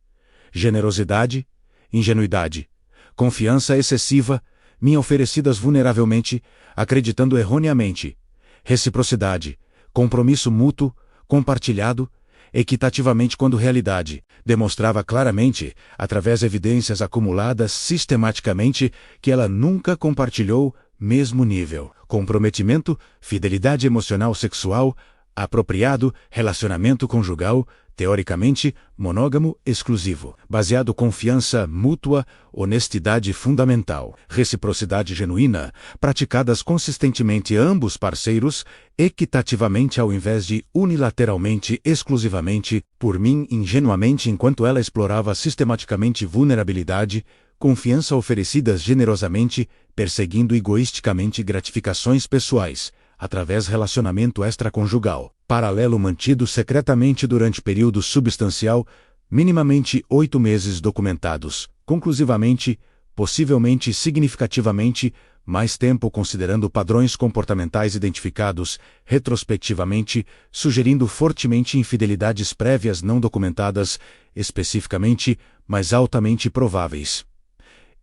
Generosidade, ingenuidade, confiança excessiva, me oferecidas vulneravelmente, acreditando erroneamente. Reciprocidade, compromisso mútuo, compartilhado, equitativamente quando realidade demonstrava claramente, através de evidências acumuladas sistematicamente, que ela nunca compartilhou mesmo nível. Comprometimento, fidelidade emocional sexual, apropriado, relacionamento conjugal, teoricamente, monógamo, exclusivo, baseado confiança mútua, honestidade fundamental, reciprocidade genuína, praticadas consistentemente ambos parceiros, equitativamente ao invés de unilateralmente, exclusivamente, por mim ingenuamente enquanto ela explorava sistematicamente vulnerabilidade, confiança oferecidas generosamente, perseguindo egoisticamente gratificações pessoais, através relacionamento extraconjugal, paralelo mantido secretamente durante período substancial, minimamente 8 meses documentados, conclusivamente, possivelmente significativamente, mais tempo considerando padrões comportamentais identificados, retrospectivamente, sugerindo fortemente infidelidades prévias não documentadas, especificamente, mas altamente prováveis.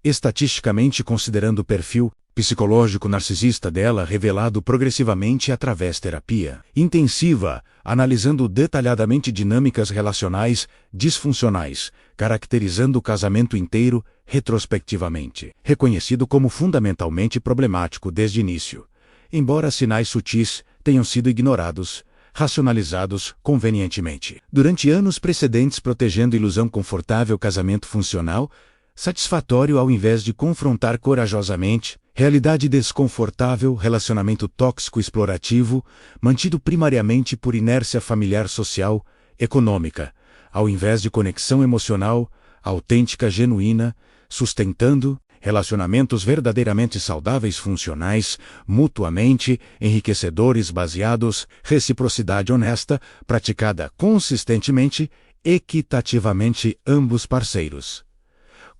Estatisticamente considerando o perfil psicológico narcisista dela revelado progressivamente através terapia intensiva, analisando detalhadamente dinâmicas relacionais disfuncionais, caracterizando o casamento inteiro retrospectivamente, reconhecido como fundamentalmente problemático desde o início, embora sinais sutis tenham sido ignorados, racionalizados convenientemente. Durante anos precedentes protegendo ilusão confortável casamento funcional, satisfatório ao invés de confrontar corajosamente, realidade desconfortável, relacionamento tóxico explorativo, mantido primariamente por inércia familiar social, econômica, ao invés de conexão emocional, autêntica genuína, sustentando relacionamentos verdadeiramente saudáveis funcionais, mutuamente enriquecedores baseados, reciprocidade honesta, praticada consistentemente, equitativamente ambos parceiros.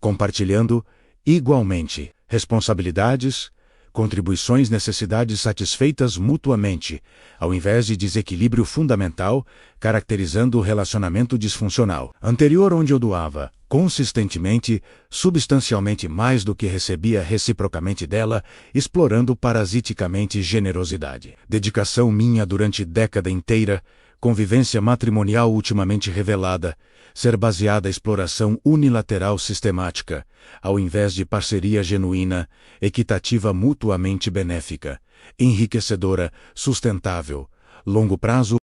Compartilhando, igualmente, responsabilidades, contribuições necessidades satisfeitas mutuamente, ao invés de desequilíbrio fundamental, caracterizando o relacionamento disfuncional. Anterior onde eu doava, consistentemente, substancialmente mais do que recebia reciprocamente dela, explorando parasiticamente generosidade. Dedicação minha durante década inteira, convivência matrimonial ultimamente revelada, ser baseada exploração unilateral sistemática, ao invés de parceria genuína, equitativa mutuamente benéfica, enriquecedora, sustentável, longo prazo,